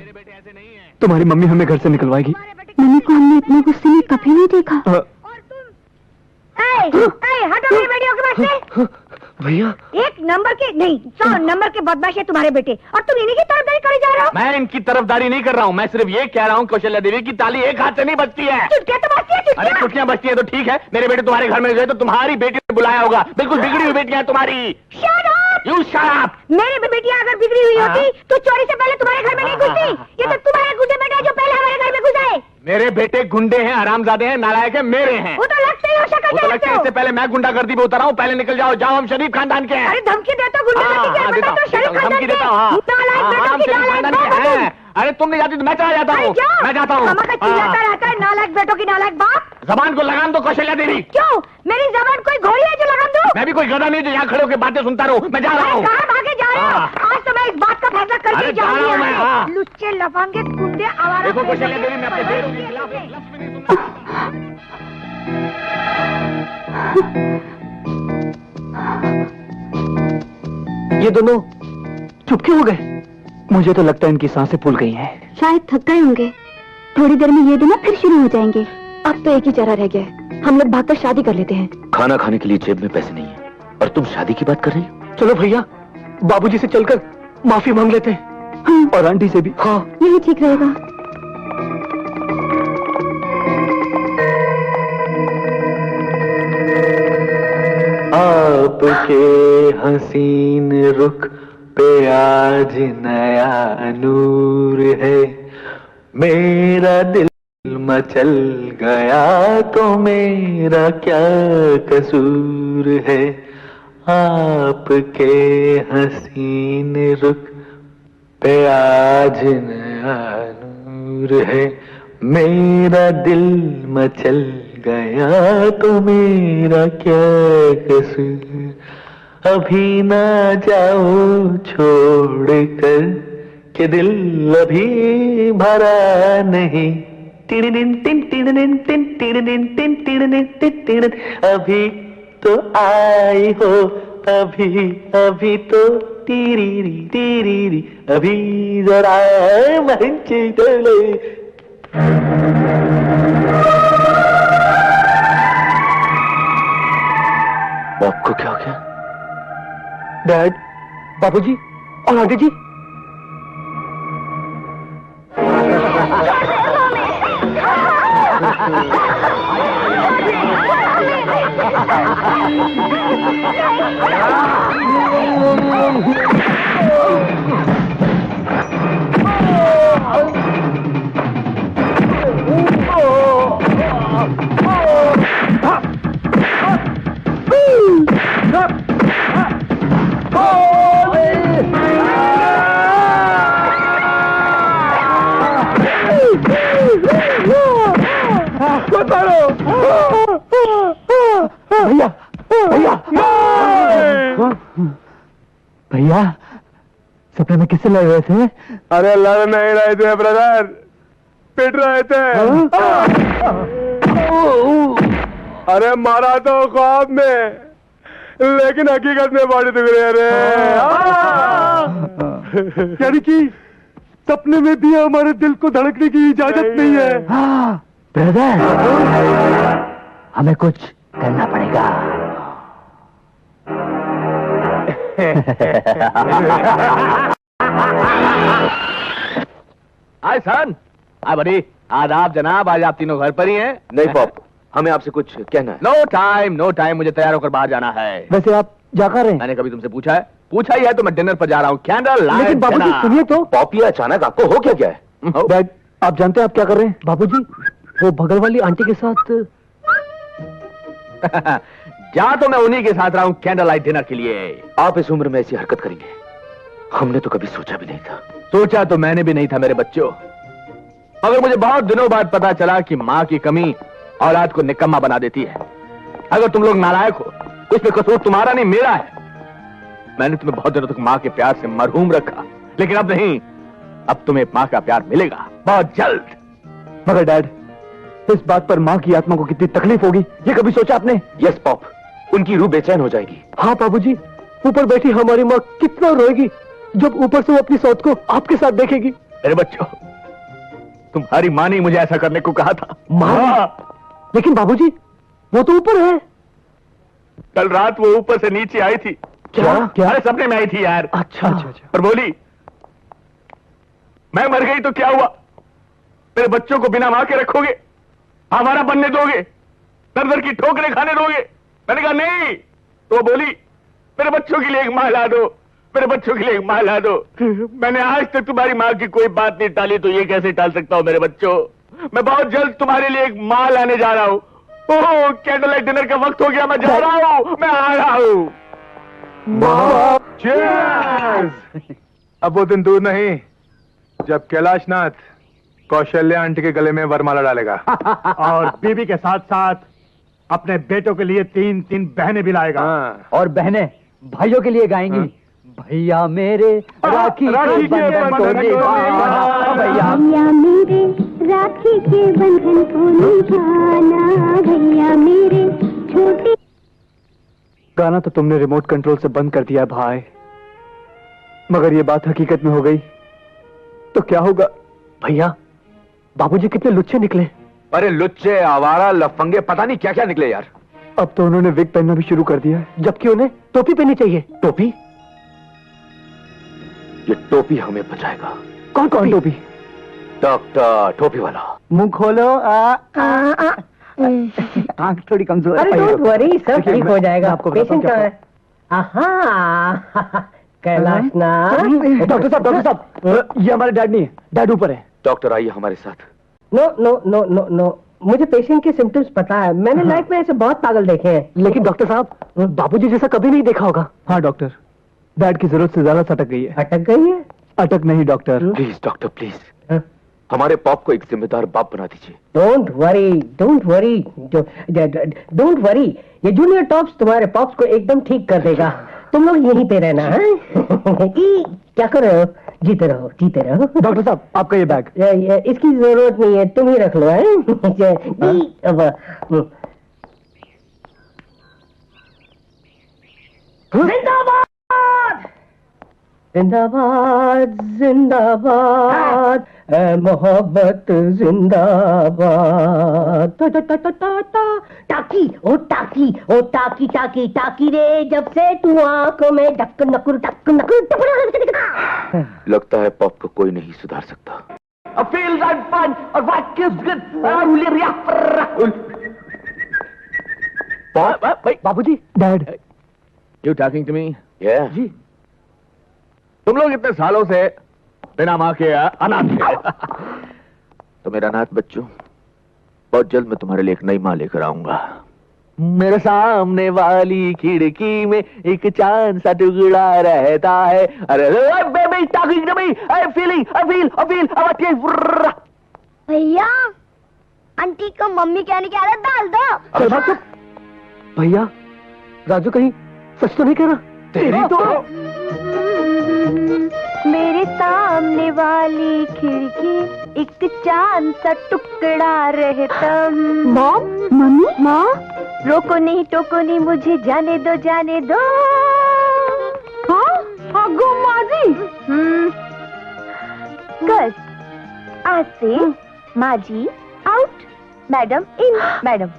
तुम्हारी मम्मी हमें घर से निकलवाएगी। मम्मी को हमने इतने गुस्से में कभी नहीं देखा। हटो मेरी बेटियों के पास से। भैया, 1 नंबर के नहीं 100 नंबर के बदमाश है तुम्हारे बेटे, और तुम इन्हीं की तरफदारी करे जा रहे हो। मैं इनकी तरफदारी नहीं कर रहा हूँ, मैं सिर्फ ये कह रहा हूँ कौशल्या देवी की ताली एक हाथ से नहीं बजती है। चुटकियां तो बजती है। अरे चुटकियां बजती है तो ठीक है, मेरे बेटे तुम्हारे घर में गए तो तुम्हारी बेटी ने बुलाया होगा। बिल्कुल बिगड़ी हुई बेटियां तुम्हारी। You shut up! मेरी बेटियां अगर बिगड़ी हुई होती तो चोरी से पहले तुम्हारे घर में नहीं घुसती। ये तो तुम्हारे गुंडे बेटे जो पहले हमारे घर में घुसे। मेरे बेटे गुंडे हैं, हरामजादे हैं, नालायक हैं, मेरे हैं। वो तो लगता ही हो शक्ल वो तो लगता है, इससे पहले मैं गुंडागर्दी पे उतर हूँ। पहले निकल जाओ, जाओ, हम शरीफ खानदान के हैं। अरे धमकी देता हूँ, गुंडागर्दी के धमकी देता हूँ। अरे तुम नहीं जाती तो मैं चला जाता हूँ। मैं जाता हूँ। चिल्लाता रहता है नालायक बेटों की नालायक बाप। जबान को लगाम दो कौशल्या देवी। क्यों? मेरी जबान कोई घोड़ी है जो लगाम दो? मैं भी कोई गधा नहीं जो यहाँ खड़े होकर बातें सुनता रहूँ। मैं जा रहा हूँ। कहाँ भागे जा रहे हो? आज तो मैं इस बात का फैसला करके जाऊंगी। लुच्चे लफंगे गुंडे आवारा। देखो कौशल्या देवी, मैं अपने बेटों के खिलाफ एक लफ्ज़ भी नहीं सुनता। ये दोनों चुप क्यों हो गए? मुझे तो लगता है इनकी सांसें फूल गई हैं। शायद थक गए होंगे। थोड़ी देर में ये दोनों फिर शुरू हो जाएंगे। अब तो एक ही चारा रह गया है, हम लोग भागकर शादी कर लेते हैं। खाना खाने के लिए जेब में पैसे नहीं है और तुम शादी की बात कर रही हो? चलो भैया, बाबूजी से चलकर माफी मांग लेते हैं। हाँ। और आंटी से भी। हाँ, यही ठीक रहेगा। आपके हसीन रुख पे आज नया नूर है। मेरा दिल मचल गया तो मेरा क्या कसूर है। आपके हसीन रुख पे आज नया नूर है। मेरा दिल मचल गया तो मेरा क्या कसूर। अभी ना जाओ छोड़कर कि दिल अभी भरा नहीं। अभी तो आई हो, अभी तो टीरी अभी जरा मंच डले। आपको क्या हो गया? डैड, बाबूजी और आंटी जी। भैया भैया भैया, सपने में किससे लड़ रहे थे? अरे लड़ नहीं रहे थे ब्रदर, पिट रहे थे। अरे मारा तो ख्वाब में, लेकिन हकीकत में बॉडी दिख रही है रे। यानी कि सपने में भी हमारे दिल को धड़कने की इजाजत नहीं है। ब्रदर, हमें कुछ करना पड़ेगा। हाय सन, हाय बड़ी, आदाब जनाब। आज आप तीनों घर पर ही हैं? नहीं पॉप, हमें आपसे कुछ कहना है। नो टाइम, मुझे तैयार होकर बाहर जाना है। वैसे आप जा कर रहे हैं? मैंने कभी तुमसे पूछा है? पूछा ही है तो मैं डिनर पर जा रहा हूँ। Candle light. लेकिन बाबूजी सुनिए तो। पॉप, ये अचानक आपको हो क्या है? डैड, आप जानते हैं आप क्या कर रहे हैं? बाबूजी, वो बगल वाली आंटी के साथ जा तो मैं उन्हीं के साथ रहा हूं कैंडल लाइट डिनर के लिए। आप इस उम्र में ऐसी हरकत करेंगे, हमने तो कभी सोचा भी नहीं था। सोचा तो मैंने भी नहीं था मेरे बच्चों, मगर मुझे बहुत दिनों बाद पता चला कि मां की कमी औलाद को निकम्मा बना देती है। अगर तुम लोग नालायक हो, उसमें कसूर तुम्हारा नहीं मेरा है। मैंने तुम्हें बहुत दिनों तक मां के प्यार से मरहूम रखा, लेकिन अब नहीं, अब तुम्हें मां का प्यार मिलेगा बहुत जल्द। मगर डैड, इस बात पर मां की आत्मा को कितनी तकलीफ होगी, ये कभी सोचा आपने? यस पॉप, उनकी रूह बेचैन हो जाएगी। हाँ बाबूजी, ऊपर बैठी हमारी माँ कितना रोएगी जब ऊपर से वो अपनी सौत को आपके साथ देखेगी। मेरे बच्चों, तुम्हारी मां ने मुझे ऐसा करने को कहा था। माँ? लेकिन बाबूजी, वो तो ऊपर है। कल रात वो ऊपर से नीचे आई थी। क्या? अरे सपने में आई थी यार। अच्छा। और बोली, मैं मर गई तो क्या हुआ, मेरे बच्चों को बिना मां के रखोगे, हमारा बनने दोगे, दर दर की ठोकरें खाने दोगे? मैंने कहा नहीं। तो वो बोली, मेरे बच्चों के लिए एक मां ला दो, मेरे बच्चों के लिए एक मां ला दो। मैंने आज तक तुम्हारी मां की कोई बात नहीं टाली, तो ये कैसे टाल सकता हूं मेरे बच्चों? मैं बहुत जल्द तुम्हारे लिए एक मां लाने जा रहा हूं। ओह, कैंडल लाइट डिनर का वक्त हो गया, मैं जा रहा हूं, मैं आ रहा हूं। Cheers! अब वो दिन दूर नहीं जब कैलाशनाथ कौशल्या आंटी के गले में वरमाला डालेगा और बीबी के साथ साथ अपने बेटों के लिए 3-3 बहनें भी लाएगा। और बहनें भाइयों के लिए गाएंगी, भैया मेरे राखी के बंधन को निभाना, भैया मेरे राखी के बंधन को निभाना, भैया मेरे छोटे। गाना तो तुमने रिमोट कंट्रोल से बंद कर दिया भाई, मगर ये बात हकीकत में हो गई तो क्या होगा? भैया, बाबूजी कितने लुच्चे निकले। अरे लुच्चे, आवारा, लफंगे, पता नहीं क्या क्या निकले यार। अब तो उन्होंने विग पहनना भी शुरू कर दिया है, जबकि उन्हें टोपी पहननी चाहिए। टोपी? ये टोपी हमें बचाएगा। कौन टोपी? डॉक्टर टोपी वाला। मुंह खोलो। आंख थोड़ी कमजोर है। अरे डोंट वरी, सब ठीक हो जाएगा। आपको पेशेंट कहाँ है? आहा, कैलाशनाथ। डॉक्टर साहब, ये हमारे डैड नहीं है, डैड ऊपर है। डॉक्टर आइए हमारे साथ। No no no no no, मुझे पेशेंट के सिम्टम्स पता है। मैंने लाइफ में ऐसे बहुत पागल देखे हैं। लेकिन डॉक्टर साहब, बाबूजी जैसा कभी नहीं देखा होगा। हाँ डॉक्टर, डैड की जरूरत से ज्यादा सटक गई है। अटक गई है? अटक नहीं डॉक्टर। प्लीज डॉक्टर प्लीज, हमारे पॉप को एक जिम्मेदार बाप बना दीजिए। Don't worry, don't worry, don't worry. ये जूनियर टॉप्स तुम्हारे पॉप्स को एकदम ठीक कर देगा। तुम लोग यहीं पे रहना है। क्या कर रहे हो? जीते रहो, जीते रहो। डॉक्टर साहब, आपका ये बैग। इसकी जरूरत नहीं है, तुम ही रख लो। जिंदाबाद जिंदाबाद जिंदाबाद, मोहब्बत जिंदाबाद। टाकी ओ टाकी ओ टाकी टाकी टाकी रे, जब से तू आंखों में डक नकुर डक नकुर। लगता है पॉप को कोई नहीं सुधार सकता। बाबूजी, dad. You talking to me? जी। तुम लोग इतने सालों से बिना मां के अनाथ थे। तो मेरा अनाथ बच्चों, बहुत जल्द मैं तुम्हारे लिए एक नई मां लेकर आऊंगा। मेरे सामने वाली खिड़की में एक चांद सा टुकड़ा रहता है। अरे baby talking to me, I feeling, I feel. भैया, आंटी को मम्मी कहने की आदत डाल दो। भैया, राजू कहीं सच तो नहीं कह रहा? तेरी तो मेरे सामने वाली खिड़की एक चांद सा टुकड़ा रहता। मॉम, मम्मी, माँ, रोको नहीं टोको नहीं, मुझे जाने दो, जाने दो। हाँ, अगो माजी। गर्ल्स, आज से माजी आउट, मैडम इन। मैडम,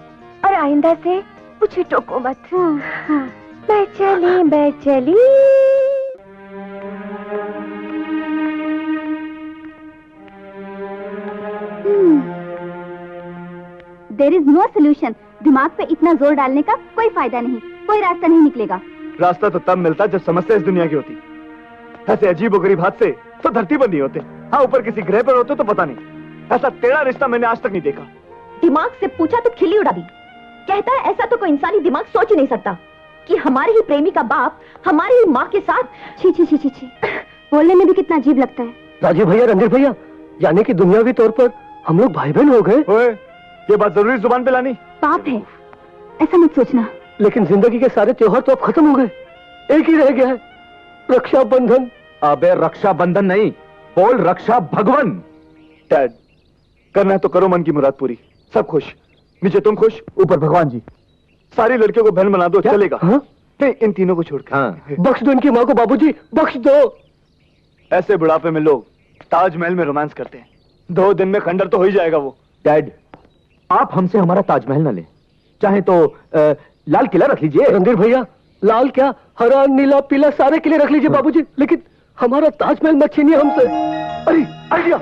और आइंदा से मुझे टोको मत। मैं चली, मैं चली। There is no solution. दिमाग पे इतना जोर डालने का कोई फायदा नहीं, कोई रास्ता नहीं निकलेगा। रास्ता तो तब मिलता जब समस्या इस दुनिया की होती। ऐसे अजीब गरीब हादसे तो धरती पर नहीं होते। हाँ, ऊपर किसी ग्रह पर होते तो पता नहीं। ऐसा टेढ़ा रिश्ता मैंने आज तक नहीं देखा। दिमाग से पूछा तो खिल्ली उड़ा दी। कहता है ऐसा तो कोई इंसानी दिमाग सोच ही नहीं सकता कि हमारे ही प्रेमी का बाप हमारी ही माँ के साथ। छी छी छी छी छी, बोलने में भी कितना अजीब लगता है। राजीव भैया, रणधीर भैया, यानी कि दुनियावी तौर पर हम लोग भाई बहन हो गए। ओए, ये बात जरूरी जुबान पे लानी? पाप है, ऐसा मत सोचना। लेकिन जिंदगी के सारे त्योहार तो अब खत्म हो गए, एक ही रह गया है, रक्षाबंधन। अबे रक्षाबंधन नहीं, बोल रक्षा भगवन। डैड, करना है तो करो मन की मुराद पूरी, सब खुश, नीचे तुम खुश, ऊपर भगवान जी। सारी लड़कियों को बहन बना दो, चलेगा? हाँ? नहीं, इन तीनों को छोड़कर। हाँ। बख्श दो इनकी माँ को बाबूजी, बख्श दो। ऐसे बुढ़ापे में लोग ताजमहल में रोमांस करते हैं, 2 दिन में खंडर तो हो ही जाएगा वो। डैड, आप हमसे हमारा ताजमहल न ले, चाहे तो लाल किला रख लीजिए। रणधीर भैया, लाल क्या, हरा नीला पीला सारे किले रख लीजिए बाबूजी, लेकिन हमारा ताजमहल मत छीनिए हमसे। अरे आइडिया!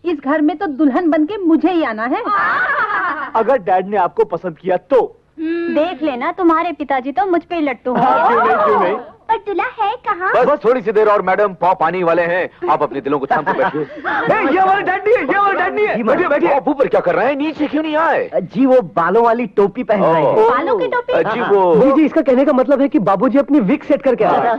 इस घर में तो दुल्हन बनके मुझे ही आना है। अगर डैड ने आपको पसंद किया तो देख लेना, तुम्हारे पिताजी तो मुझ पे ही लट्टू हैं। क्यों नहीं? पर दूल्हा है कहाँ? बस थोड़ी सी देर और मैडम, पॉप आने वाले हैं। आप अपने दिलों को थाम के बैठिए। ये वाला डैड नहीं है, ये वाला डैड नहीं है। बैठिए बैठिए। आप ऊपर क्या कर रहे हैं, नीचे क्यों नहीं आए? जी वो बालों वाली टोपी पहन रहे हैं। बालों की टोपी? जी वो जी, इसका कहने का मतलब है कि बाबूजी अपनी विग सेट करके आ रहा था।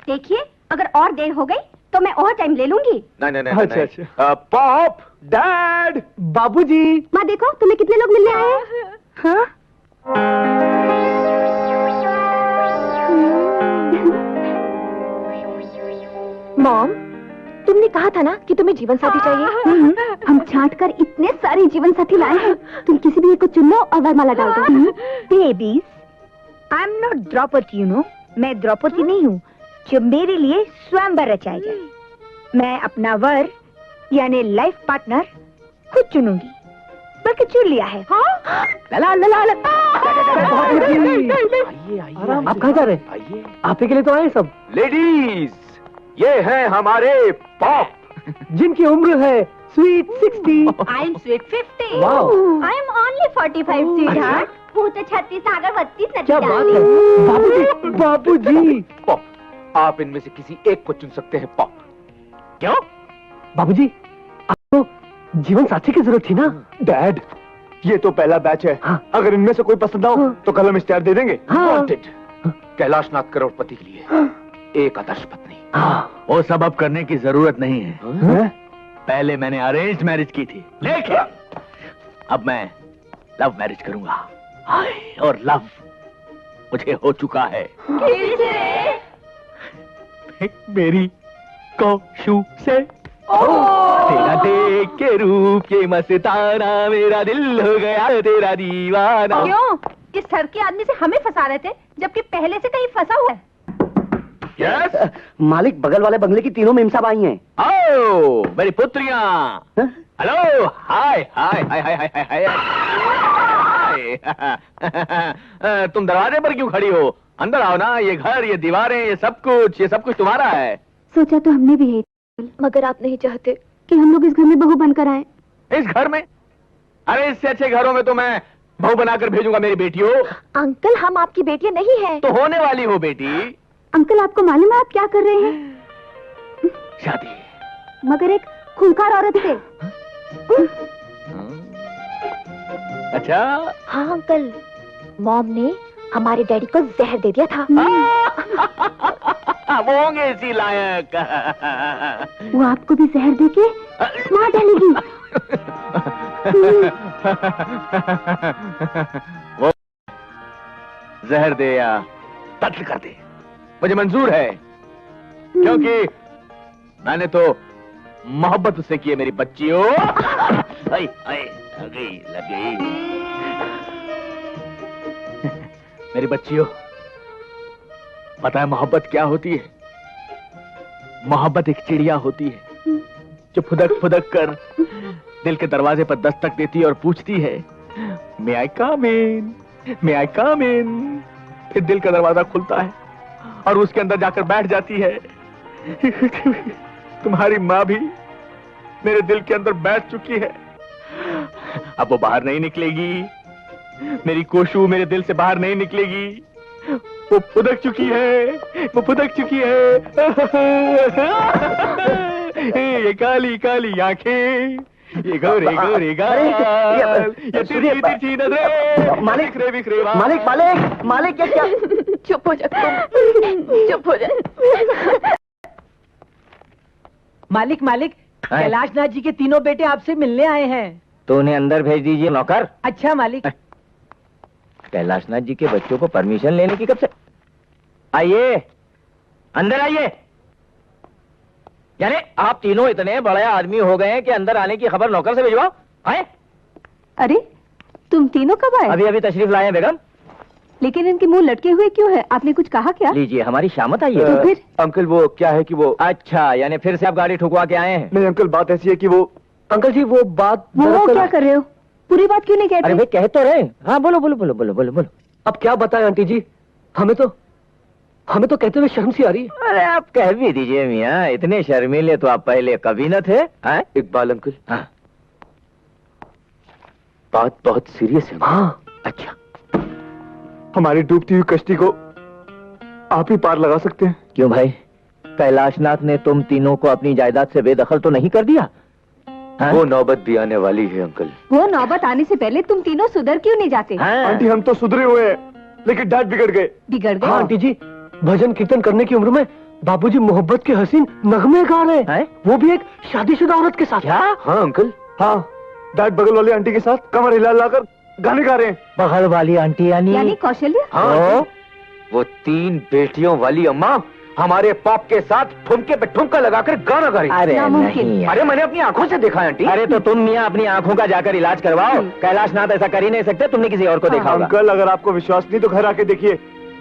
देखिए, अगर और देर हो गई तो मैं और टाइम ले लूंगी। नहीं। अच्छा। Pop, dad! बाबूजी, माँ देखो, तुम्हें कितने लोग मिलने आए हैं? हाँ? मॉम, तुमने कहा था ना कि तुम्हें जीवन साथी चाहिए। हम छांट कर इतने सारे जीवन साथी लाए हैं, तुम किसी भी एक को चुन लो और वरमाला डाल दो। Babies, I am not Draupadi, you know. मैं द्रौपदी नहीं हूँ जो मेरे लिए स्वयंवर रचाया जाए। मैं अपना वर यानी लाइफ पार्टनर खुद चुनूंगी, बल्कि चुन लिया है। लला लला लला। आप कहाँ जा रहे हैं? आइए। आप ही के लिए तो आए सब। लेडीज, ये हैं हमारे पॉप, जिनकी उम्र है sweet 60। I am sweet 50। Wow. I am only 45 sweetheart. वो तो 36 आगर 32 क्या बात है बाबूजी, बाबूजी। पॉप, आप इनमें से किसी एक को चुन सकते हैं। पॉप, क्यों? बाबूजी, आपको जीवन साथी की जरूरत थी ना? डैड, ये तो पहला बैच है। हाँ। अगर इनमें से कोई पसंद ना हो तो कल हम इश्तेहार दे देंगे। Wanted, कैलाशनाथ करोड़पति के लिए एक आदर्श पत्नी। वो सब अब करने की जरूरत नहीं है। पहले मैंने अरेंज मैरिज की थी, लेकिन अब मैं लव मैरिज करूंगा। हाय, और लव मुझे हो चुका है। मेरी कौशु से तेरा देख के रूप ये मस्ताना, मेरा दिल हो गया तेरा दीवाना। क्यों? इस सड़के आदमी से हमें फंसा रहे थे, जबकि पहले से कहीं फंसा हुआ है। यस, मालिक, बगल वाले बंगले की तीनों मेम साहब आई हैं। आओ मेरी पुत्रियां। हेलो, हाय हाय हाय हाय हाय हाय हाय। तुम दरवाजे पर क्यों खड़ी हो? अंदर आओ ना। ये घर, ये दीवारें, ये सब कुछ तुम्हारा है। सोचा तो हमने भी है, मगर आप नहीं चाहते कि हम लोग इस घर में बहू बनकर आए। इस घर में? अरे इससे अच्छे घरों में तो मैं बहू बनाकर भेजूंगा मेरी बेटियों। अंकल, हम आपकी बेटियां नहीं हैं। तो होने वाली हो बेटी। अंकल, आपको मालूम है आप क्या कर रहे हैं? शादी, मगर एक खूंखार औरत से। अच्छा। हाँ अंकल, मॉम ने हमारे डैडी को जहर दे दिया था। वो होंगे इसी लायक। वो आपको भी जहर देके मार डालेगी। वो जहर दे या कत्ल कर दे, मुझे मंजूर है, क्योंकि मैंने तो मोहब्बत उससे की है मेरी बच्चियों। आई आई, लग गई। मेरी बच्चियों, पता है मोहब्बत क्या होती है? मोहब्बत एक चिड़िया होती है जो फुदक फुदक कर दिल के दरवाजे पर दस्तक देती है और पूछती है, मे आई कम इन, मे आई कम इन। फिर दिल का दरवाजा खुलता है और उसके अंदर जाकर बैठ जाती है। तुम्हारी माँ भी मेरे दिल के अंदर बैठ चुकी है, अब वो बाहर नहीं निकलेगी। मेरी कोशु मेरे दिल से बाहर नहीं निकलेगी। वो फुदक चुकी है, वो फुदक चुकी है। ये काली काली आंखें, ये गोरे गोरे गाल, ये तिरछी तिरछी नजरें, मालिक बिखरे बिखरे बाल। मालिक मालिक मालिक क्या क्या चुप हो जा तुम, चुप हो जा। मालिक मालिक, कैलाशनाथ जी के तीनों बेटे आपसे मिलने आए हैं। तो उन्हें अंदर भेज दीजिए नौकर। अच्छा मालिक। कैलाशनाथ जी के बच्चों को परमिशन लेने की कब से? आइए, अंदर आइए। यानी आप तीनों इतने बड़े आदमी हो गए हैं कि अंदर आने की खबर नौकर से भिजवाओ। आए? अरे तुम तीनों कब आए? अभी अभी तशरीफ लाए हैं बेगम। लेकिन इनके मुंह लटके हुए क्यों है? आपने कुछ कहा क्या? लीजिए, हमारी शामत आई है। तो फिर? अंकल वो क्या है कि वो, अच्छा, यानी फिर से आप गाड़ी ठुकवा के आए हैं? नहीं अंकल, बात ऐसी है कि वो, अंकल जी वो बात वो क्या कर रहे हो? पूरी बात क्यों नहीं कहते? अरे भाई कह तो रहे। हाँ बोलो बोलो बोलो बोलो बोलो बोलो। अब क्या बताएं आंटी जी, हमें तो कहते हुए शर्म सी आ रही है। अरे आप कह भी दीजिए मियाँ, इतने शर्मीले तो आप पहले कभी न थे। इकबाल अंकल, हाँ बात बहुत सीरियस है। हाँ, अच्छा। हमारी डूबती हुई कश्ती को आप ही पार लगा सकते हैं। क्यों भाई, कैलाशनाथ ने तुम तीनों को अपनी जायदाद से बेदखल तो नहीं कर दिया? हाँ? वो नौबत भी आने वाली है अंकल। वो नौबत आने से पहले तुम तीनों सुधर क्यों नहीं जाते? हाँ? आंटी हम तो सुधरे हुए हैं, लेकिन डैड बिगड़ गए। बिगड़ गए? हाँ आंटी जी, भजन कीर्तन करने की उम्र में बाबूजी मोहब्बत के हसीन नगमे गा रहे हैं, वो भी एक शादीशुदा औरत के साथ। क्या? हाँ अंकल, हाँ डैड बगल वाली आंटी के साथ कमर हिला लाकर गाने गा रहे हैं। बगल वाली आंटी यानी कौशल्या? हाँ, वो 3 बेटियों वाली अम्मा हमारे पॉप के साथ ठुमके पे ठुमका लगाकर गाना गा रही। अरे नहीं, अरे मैंने अपनी आंखों से देखा है आंटी। अरे तो तुम मियाँ अपनी आंखों का जाकर इलाज करवाओ। कैलाशनाथ ऐसा कर ही नहीं सकते, तुमने किसी और को देखा होगा। अंकल अगर आपको विश्वास नहीं तो घर आके देखिए,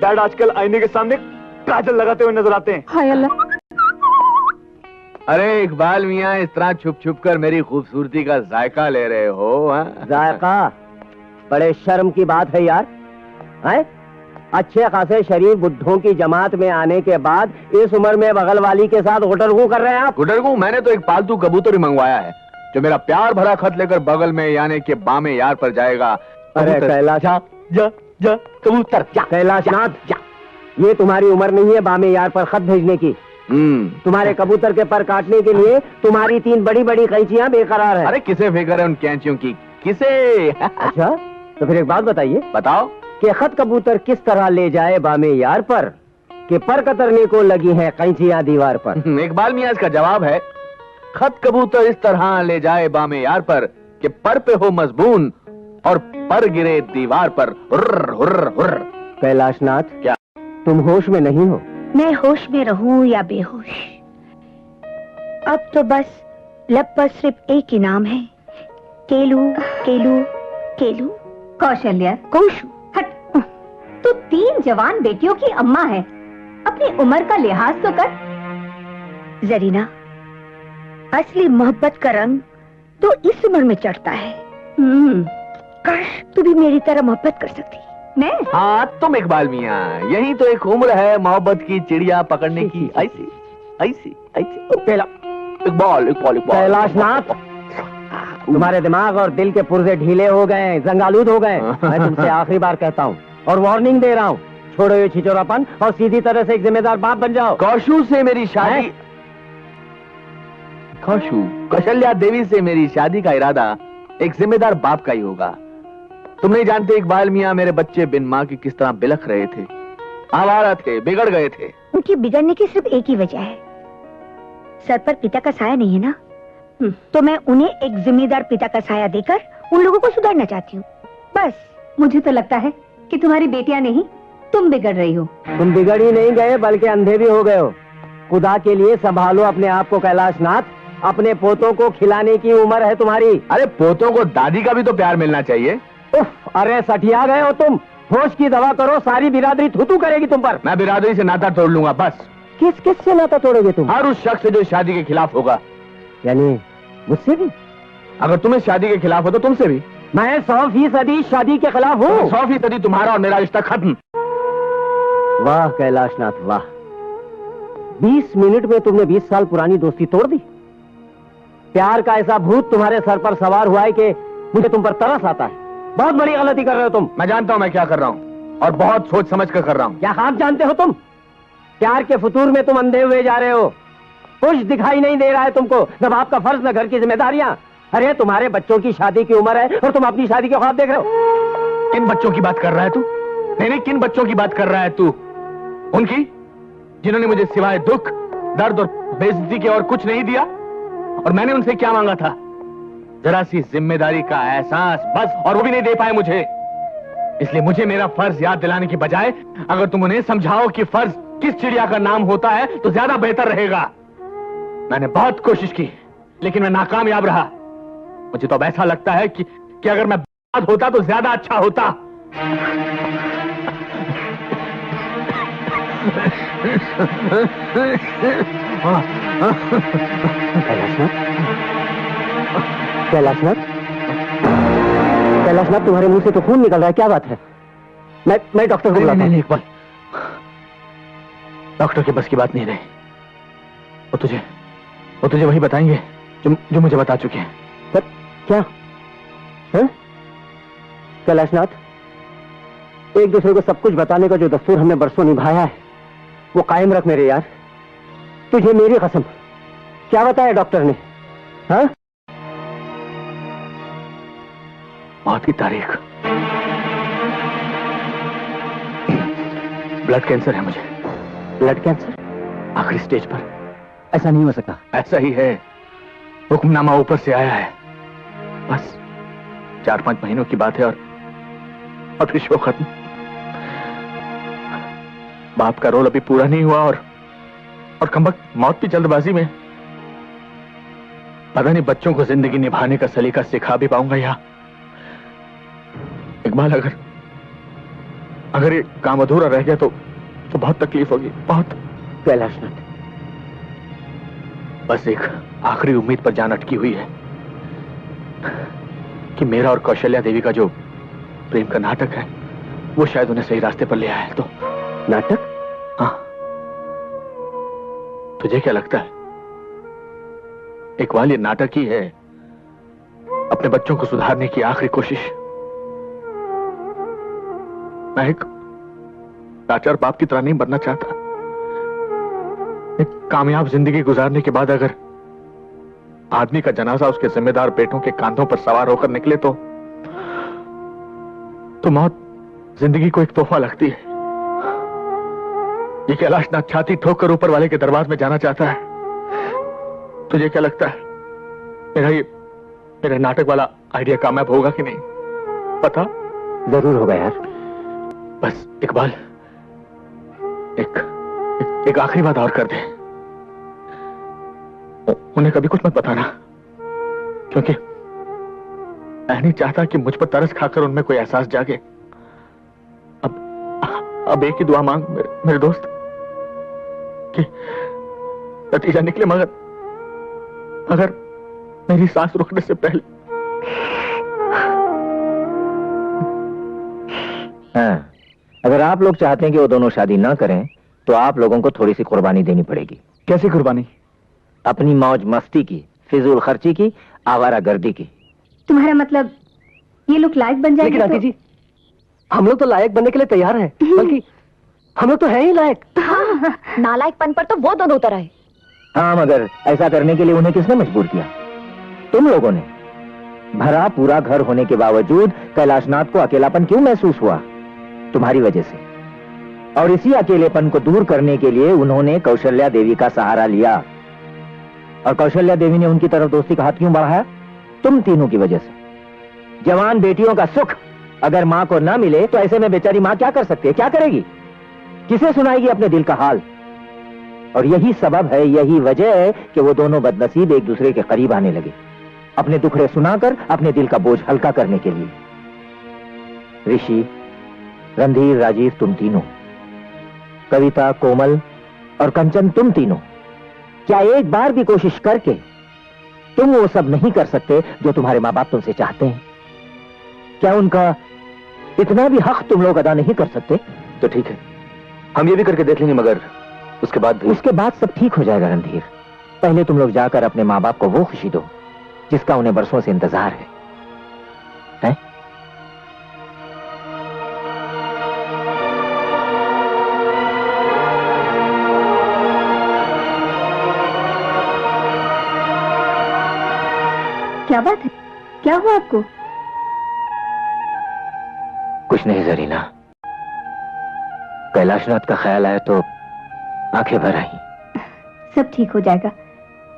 डैड आजकल आईने के सामने काजल लगाते हुए नजर आते हैं। हाय अल्लाह। अरे इकबाल मियाँ, इस तरह छुप छुप कर मेरी खूबसूरती का जायका ले रहे हो? जायका? बड़े शर्म की बात है यार। हैं? अच्छे खासे शरीफ बुड्ढों की जमात में आने के बाद इस उम्र में बगल वाली के साथ गुटरगू कर रहे हैं आप? गुटरगू? मैंने तो एक पालतू कबूतर ही मंगवाया है जो मेरा प्यार भरा खत लेकर बगल में यानी के बामे यार पर जाएगा। अरे कैलाश, जा जा जा कबूतर जा। कैलाशनाथ, जा। ये तुम्हारी उम्र नहीं है बामे यार पर खत भेजने की। तुम्हारे कबूतर के पर काटने के लिए तुम्हारी 3 बड़ी बड़ी कैंचियां बेकरार है। अरे किसे फिक्र है उन कैंचियों की, किसे? अच्छा, तो फिर एक बात बताइए। बताओ कि खत कबूतर किस तरह ले जाए बामे यार पर कि पर कतरने को लगी है कैंचियां दीवार पर? इकबाल मियाँ इसका जवाब है, खत कबूतर इस तरह ले जाए बामे यार पर कि पर पे हो मजबून और पर गिरे दीवार पर। हुर्र हुर्र हुर्र। कैलाशनाथ, क्या तुम होश में नहीं हो? मैं होश में रहूं या बेहोश, अब तो बस लब पर सिर्फ एक ही नाम है, केलू केलू केलू। कौशल्या, कोशू। हट। तू 3 जवान बेटियों की अम्मा है, अपनी उम्र का लिहाज तो कर। जरीना, असली मोहब्बत का रंग तो इस उम्र में चढ़ता है। काश तू भी मेरी तरह मोहब्बत कर सकती। मैं? हाँ तुम इकबाल मियाँ, यही तो एक उम्र है मोहब्बत की चिड़िया पकड़ने की। ऐसी ऐसी ऐसी। इकबाल इकबाल इकबाल। कैलाशनाथ, तुम्हारे दिमाग और दिल के पुर्जे ढीले हो गए, जंगालूद हो गए। मैं तुमसे आखिरी बार कहता हूँ और वार्निंग दे रहा हूँ, छोड़ो ये छिचोरापन और सीधी तरह से एक जिम्मेदार बाप बन जाओ। कौशू से मेरी शादी, कौशू कौशल्या देवी से मेरी शादी का इरादा एक जिम्मेदार बाप का ही होगा। तुम नहीं जानते इकबाल मियाँ, मेरे बच्चे बिन माँ की किस तरह बिलख रहे थे, आवारा थे, बिगड़ गए थे। उनकी बिगड़ने की सिर्फ एक ही वजह है, सर पर पिता का साया नहीं है ना। तो मैं उन्हें एक जिम्मेदार पिता का साया देकर उन लोगों को सुधारना चाहती हूँ, बस। मुझे तो लगता है कि तुम्हारी बेटियां नहीं, तुम बिगड़ रही हो। तुम बिगड़ ही नहीं गए बल्कि अंधे भी हो गए हो। खुदा के लिए संभालो अपने आप को कैलाशनाथ, अपने पोतों को खिलाने की उम्र है तुम्हारी। अरे पोतों को दादी का भी तो प्यार मिलना चाहिए। उफ, अरे सठिया गए हो तुम। होश की दवा करो, सारी बिरादरी थूथू करेगी तुम पर। मैं बिरादरी से नाता तोड़ लूंगा बस। किस किस से नाता तोड़ोगे तुम? हर उस शख्स से जो शादी के खिलाफ होगा। यानी मुझसे भी? अगर तुम इस शादी के खिलाफ हो तो तुमसे भी। मैं 100% शादी के खिलाफ हूँ। 100% तुम्हारा और मेरा रिश्ता खत्म। वाह कैलाशनाथ वाह, 20 मिनट में तुमने 20 साल पुरानी दोस्ती तोड़ दी। प्यार का ऐसा भूत तुम्हारे सर पर सवार हुआ है कि मुझे तुम पर तरस आता है। बहुत बड़ी गलती कर रहे हो तुम। मैं जानता हूं मैं क्या कर रहा हूं। और बहुत सोच समझ कर रहा हूं। क्या ख्वाब जानते हो तुम? प्यार के फतूर में तुम अंधे हुए जा रहे हो। कुछ दिखाई नहीं दे रहा है तुमको, न बाप का फर्ज न घर की जिम्मेदारियां। अरे तुम्हारे बच्चों की शादी की उम्र है और तुम अपनी शादी के ख्वाब देख रहे हो। किन बच्चों की बात कर रहा है तू? नहीं, किन बच्चों की बात कर रहा है तू? उनकी जिन्होंने मुझे सिवाय दुख, दर्द और बेइज्जती के और कुछ नहीं दिया। और मैंने उनसे क्या मांगा था? जरा सी जिम्मेदारी का एहसास, बस। और वो भी नहीं दे पाए मुझे। इसलिए मुझे मेरा फर्ज याद दिलाने की बजाय अगर तुम उन्हें समझाओ कि फर्ज किस चिड़िया का नाम होता है तो ज्यादा बेहतर रहेगा। मैंने बहुत कोशिश की लेकिन मैं नाकामयाब रहा। मुझे तो अब ऐसा लगता है कि अगर मैं बर्बाद होता तो ज्यादा अच्छा होता। कैलाशनाथ, तुम्हारे मुंह से तो खून निकल रहा है, क्या बात है? मैं डॉक्टर को बुलाता हूं। इकबाल, डॉक्टर के बस की बात नहीं रही। वो तुझे वही बताएंगे जो मुझे बता चुके हैं। पर क्या है? कैलाशनाथ, एक दूसरे को सब कुछ बताने का जो दस्तूर हमने बरसों निभाया है वो कायम रख मेरे यार। तुझे मेरी कसम। क्या बताया डॉक्टर ने? हाँ? मौत की तारीख। ब्लड कैंसर है मुझे। Blood cancer? आखिरी स्टेज पर। ऐसा नहीं हो सकता। ऐसा ही है। हुक्मनामा ऊपर से आया है। बस 4-5 महीनों की बात है और फिर शो खत्म। बाप का रोल अभी पूरा नहीं हुआ और कमबख्त मौत की जल्दबाजी में पता नहीं बच्चों को जिंदगी निभाने का सलीका सिखा भी पाऊंगा या। इकबाल, अगर ये काम अधूरा रह गया तो बहुत तकलीफ होगी, बहुत। कैलाशनाथ, बस एक आखिरी उम्मीद पर जान अटकी हुई है कि मेरा और कौशल्या देवी का जो प्रेम का नाटक है वो शायद उन्हें सही रास्ते पर ले आया है। तो नाटक? हाँ। तुझे क्या लगता है? इकबाल, ये नाटक ही है। अपने बच्चों को सुधारने की आखिरी कोशिश। मैं एक लाचार बाप की तरह नहीं बनना चाहता। एक कामयाब जिंदगी गुजारने के बाद अगर आदमी का जनाजा उसके जिम्मेदार बेटों के कांधों पर सवार होकर निकले तो मौत जिंदगी को एक तोहफा लगती है। ये कैलाशनाथ छाती ठोक कर ऊपर वाले के दरबार में जाना चाहता है। तुझे क्या लगता है मेरा नाटक वाला आइडिया कामयाब होगा कि नहीं? पता? जरूर होगा यार। बस इकबाल, एक आखिरी बात और कर दे। उन्हें कभी कुछ मत बताना, क्योंकि मैं नहीं चाहता कि मुझ पर तरस खाकर उनमें कोई एहसास जागे। अब एक ही दुआ मांग मेरे दोस्त कि नतीजा निकले मगर मेरी सांस रुकने से पहले। हाँ, अगर आप लोग चाहते हैं कि वो दोनों शादी ना करें तो आप लोगों को थोड़ी सी कुर्बानी देनी पड़ेगी। कैसी कुर्बानी? अपनी मौज मस्ती की, फिजूल खर्ची की, आवारागर्दी की। तुम्हारा मतलब ये लोग लायक बन जाएंगे? लेकिन आंटी जी, हम लोग तो लायक बनने के लिए तैयार हैं, बल्कि हम लोग तो हैं ही लायक। हाँ, नालायकपन पर तो वो दोनों उतर आए। हाँ, मगर ऐसा करने के लिए उन्हें किसने मजबूर किया? तुम लोगों ने। भरा पूरा घर होने के बावजूद कैलाशनाथ को अकेलापन क्यों महसूस हुआ? तुम्हारी वजह से। और इसी अकेलेपन को दूर करने के लिए उन्होंने कौशल्या देवी का सहारा लिया। और कौशल्या देवी ने उनकी तरफ दोस्ती का हाथ क्यों बढ़ाया? तुम तीनों की वजह से। जवान बेटियों का सुख अगर मां को ना मिले तो ऐसे में बेचारी मां क्या कर सकती है? क्या करेगी? किसे सुनाएगी अपने दिल का हाल? और यही सबब है, यही वजह है कि वो दोनों बदनसीब एक दूसरे के करीब आने लगे, अपने दुखड़े सुनाकर अपने दिल का बोझ हल्का करने के लिए। ऋषि, रणधीर, राजीव, तुम तीनों, कविता, कोमल और कंचन, तुम तीनों, क्या एक बार भी कोशिश करके तुम वो सब नहीं कर सकते जो तुम्हारे माँ बाप तुमसे चाहते हैं? क्या उनका इतना भी हक तुम लोग अदा नहीं कर सकते? तो ठीक है, हम ये भी करके देख लेंगे, मगर उसके बाद सब ठीक हो जाएगा रणधीर। पहले तुम लोग जाकर अपने माँ बाप को वो खुशी दो जिसका उन्हें बरसों से इंतजार है? क्या बात है? क्या हुआ आपको? कुछ नहीं जरीना, कैलाशनाथ का ख्याल आया तो आंखें भर आई। सब ठीक हो जाएगा,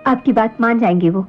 आपकी बात मान जाएंगे वो।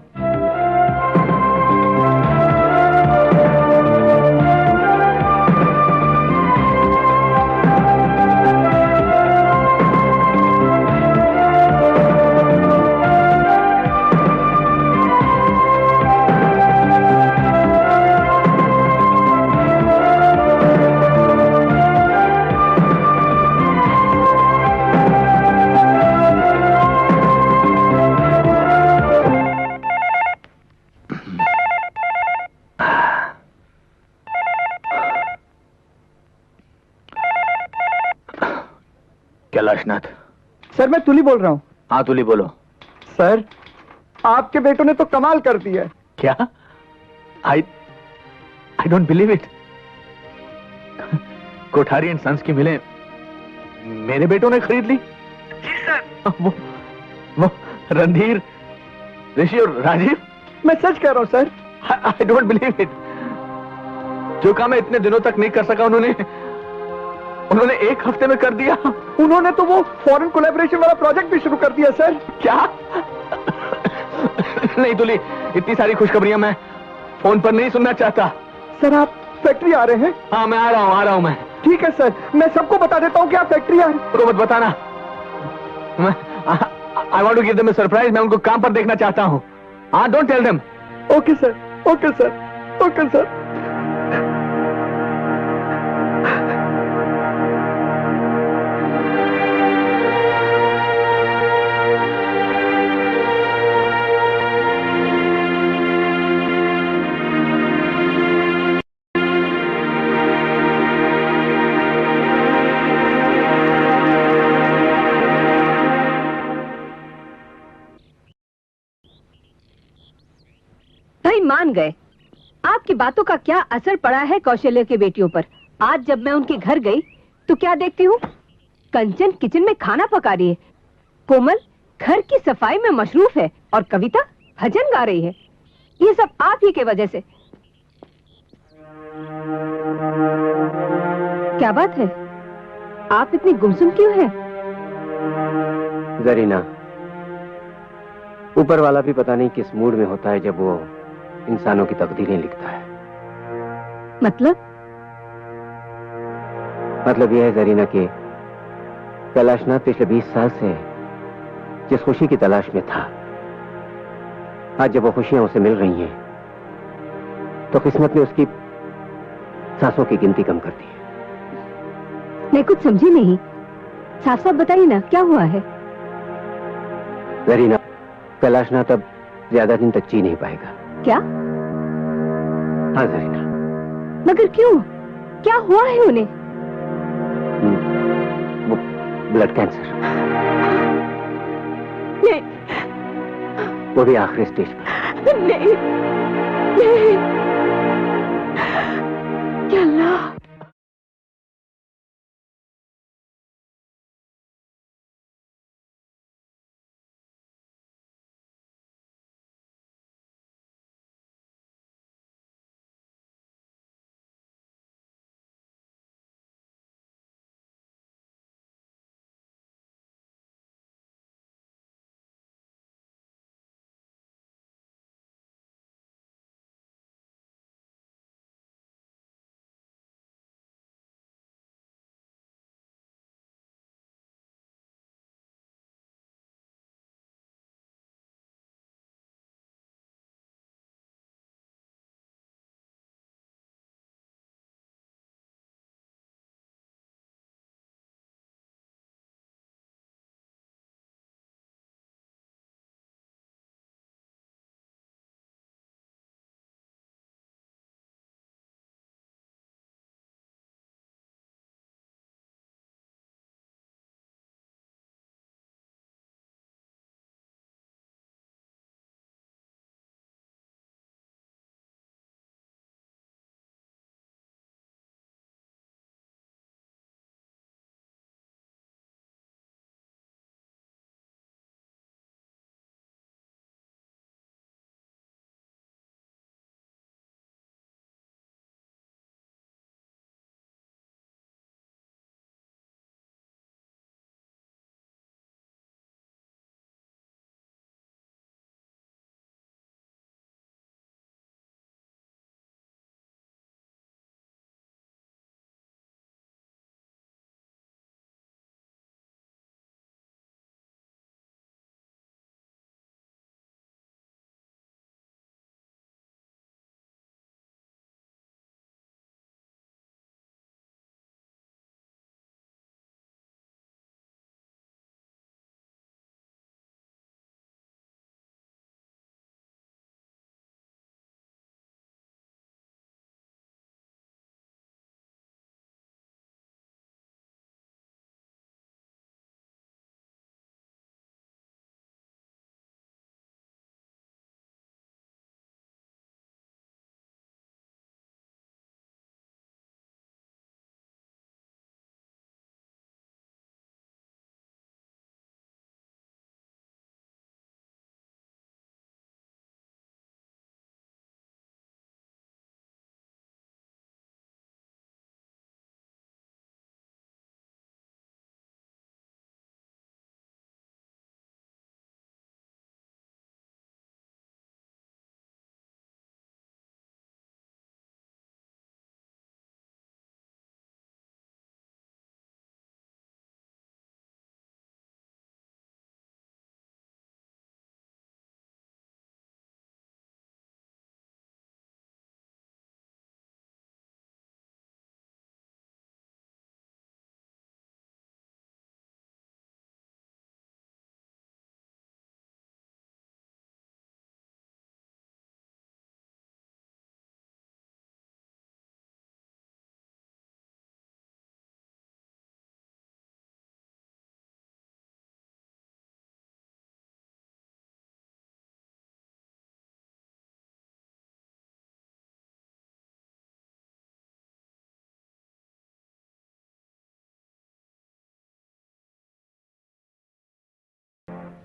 कैलाशनाथ। सर मैं तुली बोल रहा हूँ। हाँ तुली बोलो। सर आपके बेटों ने तो कमाल कर दिया है। क्या? I don't believe it. Kothari and sons की मिलें मेरे बेटों ने खरीद ली? जी सर। वो रणधीर, ऋषि और राजीव। मैं सच कह रहा हूँ sir. I don't believe it. जो काम मैं इतने दिनों तक नहीं कर सका उन्होंने एक हफ्ते में कर दिया। उन्होंने तो वो फॉरेन कोलैबोरेशन वाला प्रोजेक्ट भी शुरू कर दिया सर। क्या? नहीं तुली, इतनी सारी खुशखबरियां मैं फोन पर नहीं सुनना चाहता। सर आप फैक्ट्री आ रहे हैं? हाँ मैं आ रहा हूं मैं। ठीक है सर, मैं सबको बता देता हूँ कि आप फैक्ट्री आ रहे हैं। तो मत बताना। I want to give them a surprise. मैं उनको काम पर देखना चाहता हूँ। हाँ don't tell them. Okay sir, okay sir, okay sir. भाई मान गए। आपकी बातों का क्या असर पड़ा है कौशल्य के बेटियों पर। आज जब मैं उनके घर गई तो क्या देखती हूँ, कंचन किचन में खाना पका रही है, कोमल घर की सफाई में मशरूफ है और कविता भजन गा रही है। ये सब आप ही के वजह से। क्या बात है, आप इतनी गुमसुम क्यों हैं? जरीना, ऊपर वाला भी पता नहीं किस मूड में होता है जब वो इंसानों की तकदीरें लिखता है। मतलब यह है जरीना कि कैलाशनाथ पिछले 20 साल से जिस खुशी की तलाश में था, आज जब वो खुशियां उसे मिल रही हैं तो किस्मत ने उसकी सांसों की गिनती कम कर दी है। मैं कुछ समझी नहीं, साफ साफ बताइए ना क्या हुआ है। जरीना, कैलाशनाथ अब ज्यादा दिन तक जी नहीं पाएगा। क्या? हाँ जरीना। मगर क्यों, क्या हुआ है उन्हें? वो ब्लड कैंसर। नहीं, वो भी आखिरी स्टेज पर। नहीं, नहीं। क्या अल्लाह।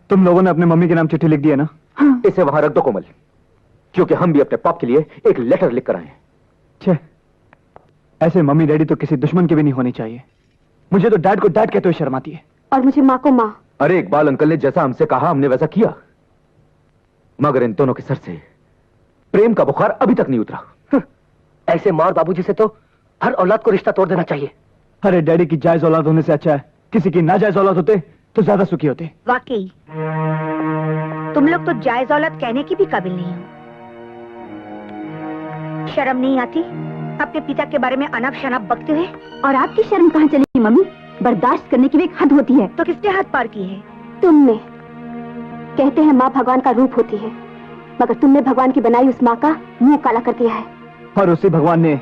तुम लोगों ने अपने मम्मी के नाम चिट्ठी लिख दी है ना? हाँ। इसे वहां रख दो कोमल, क्योंकि हम भी अपने पाप के लिए एक लेटर लिख कर आए हैं। छे, ऐसे मम्मी डैडी तो किसी दुश्मन के भी नहीं होने चाहिए। मुझे तो डैड को डैड कहते हुए शर्म आती है। और मुझे माँ को माँ। अरे इकबाल अंकल ने जैसा हमसे कहा हमने वैसा किया, मगर इन दोनों के सर से प्रेम का बुखार अभी तक नहीं उतरा। ऐसे माँ और बाबूजी से तो हर औलाद को रिश्ता तोड़ देना चाहिए। अरे डैडी की जायज औलाद होने से अच्छा है किसी की नाजायज औलाद होते तो ज्यादा सुखी होते। वाकई तुम लोग तो जायज औलाद कहने की भी काबिल नहीं हो। शर्म नहीं आती अपने पिता के बारे में अनाप शनाप बकते हुए? और आपकी शर्म कहाँ चली मम्मी? बर्दाश्त करने की भी एक हद होती है। तो किसने हद पार की है? तुमने। कहते हैं माँ भगवान का रूप होती है, मगर तुमने भगवान की बनाई उस माँ का मुंह काला कर दिया है। और उसी भगवान ने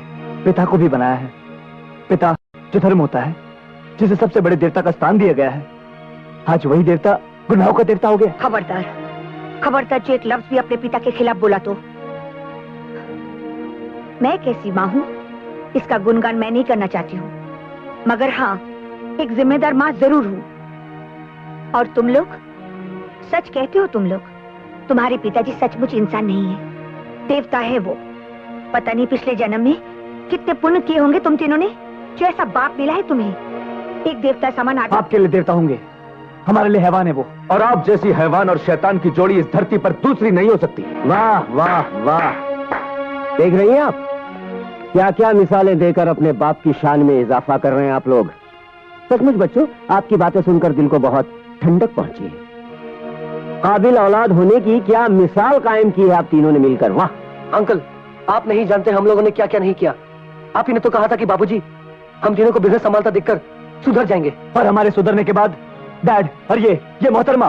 पिता को भी बनाया है। पिता जो धर्म होता है, जिसे सबसे बड़े देवता का स्थान दिया गया है, आज वही देवता गुनाहों का देवता हो गया। खबरदार, खबरदार जो एक लफ्ज भी अपने पिता के खिलाफ बोला तो। मैं कैसी माँ हूँ इसका गुणगान मैं नहीं करना चाहती हूँ, मगर हाँ एक जिम्मेदार माँ जरूर हूँ। और तुम लोग सच कहते हो, तुम लोग, तुम्हारे पिताजी सचमुच इंसान नहीं है, देवता है वो। पता नहीं पिछले जन्म में कितने पुण्य किए होंगे तुम तीनों ने, जो ऐसा बाप मिला है तुम्हें। एक देवता समान आदमी। आपके लिए देवता होंगे, हमारे लिए हैवान है वो। और आप जैसी हैवान और शैतान की जोड़ी इस धरती पर दूसरी नहीं हो सकती। वाह वाह वाह, देख रही हैं आप क्या क्या मिसालें देकर अपने बाप की शान में इजाफा कर रहे हैं आप लोग। सचमुच बच्चों, आपकी बातें सुनकर दिल को बहुत ठंडक पहुंची है। काबिल औलाद होने की क्या मिसाल कायम की है आप तीनों ने मिलकर। वाह अंकल, आप नहीं जानते हम लोगों ने क्या क्या नहीं किया। आप ही ने तो कहा था कि बाबूजी हम तीनों को बिजनेस संभालता देखकर सुधर जाएंगे। और हमारे सुधरने के बाद डैड और ये मोहतरमा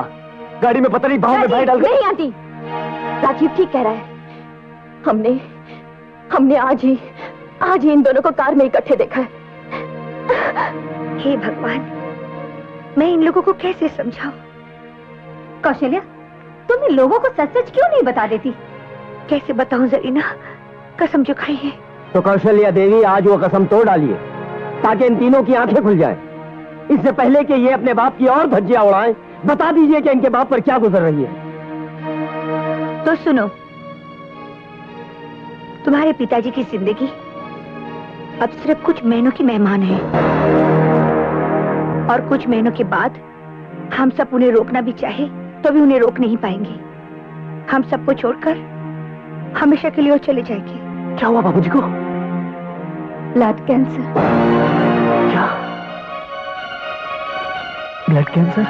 गाड़ी में पता नहीं भाव में भाई डाल गए। नहीं आंटी, राजीव ठीक कह रहा है। हमने आज ही इन दोनों को कार में इकट्ठे देखा है। हे भगवान, मैं इन लोगों को कैसे समझाऊं? कौशल्या, तुम इन लोगों को सच सच क्यों नहीं बता देती? कैसे बताऊं जरीना, कसम जो खाई है। तो कौशल्या देवी आज वो कसम तोड़ डालिए ताकि इन तीनों की आंखें खुल जाएं। इससे पहले कि ये अपने बाप की और धज्जियां उड़ाएं, बता दीजिए कि इनके बाप पर क्या गुजर रही है। तो सुनो, तुम्हारे पिताजी की जिंदगी अब सिर्फ कुछ महीनों की मेहमान है, और कुछ महीनों के बाद हम सब उन्हें रोकना भी चाहे तो भी उन्हें रोक नहीं पाएंगे। हम सबको छोड़कर हमेशा के लिए वो चले जाएंगे। क्या हुआ बाबूजी को? Blood cancer. क्या? Blood cancer?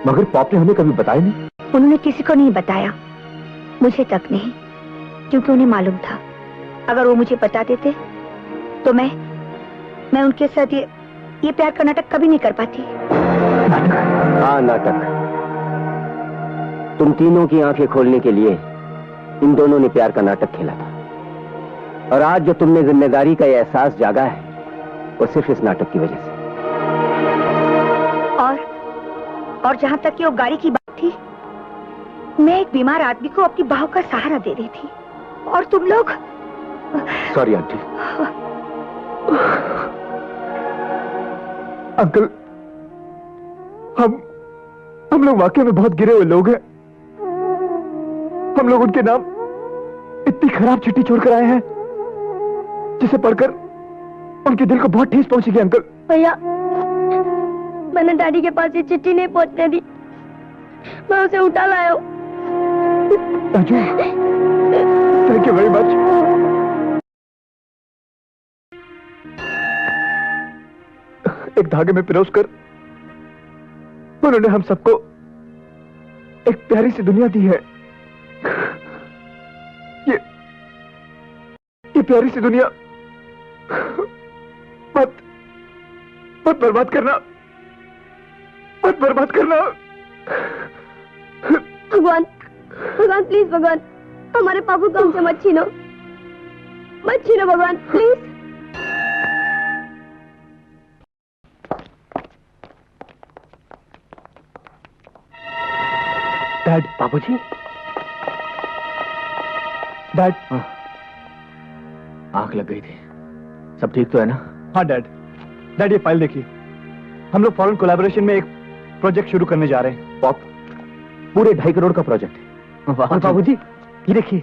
मगर पाप ने हमें कभी बताया नहीं। उन्होंने किसी को नहीं बताया, मुझे तक नहीं, क्योंकि उन्हें मालूम था अगर वो मुझे बता देते तो मैं उनके साथ ये प्यार का नाटक कभी नहीं कर पाती। हाँ नाटक। तुम तीनों की आंखें खोलने के लिए इन दोनों ने प्यार का नाटक खेला था, और आज जो तुमने जिम्मेदारी का यह एहसास जागा है वो सिर्फ इस नाटक की वजह से। और जहां तक कि वो गाड़ी की बात थी, मैं एक बीमार आदमी को अपनी बाहों का सहारा दे रही थी, और तुम लोग। Sorry aunty. अंकल, हम लोग वाकई में बहुत गिरे हुए लोग हैं। हम लोग उनके नाम इतनी खराब चिट्ठी छोड़कर आए हैं जिसे पढ़कर उनके दिल को बहुत ठेस पहुंचेगी। अंकल भैया, मैंने डैडी के पास ये चिट्ठी नहीं पहुंचने दी, मैं उसे उठा लाया हूं। Raju, thank you very much. एक धागे में पिरोसकर उन्होंने हम सबको एक प्यारी सी दुनिया दी है। ये प्यारी सी दुनिया मत बर्बाद करना, मत बर्बाद करना। भगवान प्लीज, भगवान हमारे पापू को हमसे मत छीनो भगवान प्लीज। डैड। बाबूजी। डैड। आंख लग गई थी, सब ठीक तो है ना? हाँ डैड। ये फाइल देखिए, हम लोग फॉरेन कोलैबोरेशन में एक प्रोजेक्ट शुरू करने जा रहे हैं। पॉप, पूरे 2.5 करोड़ का प्रोजेक्ट। और बाबूजी, ये देखिए,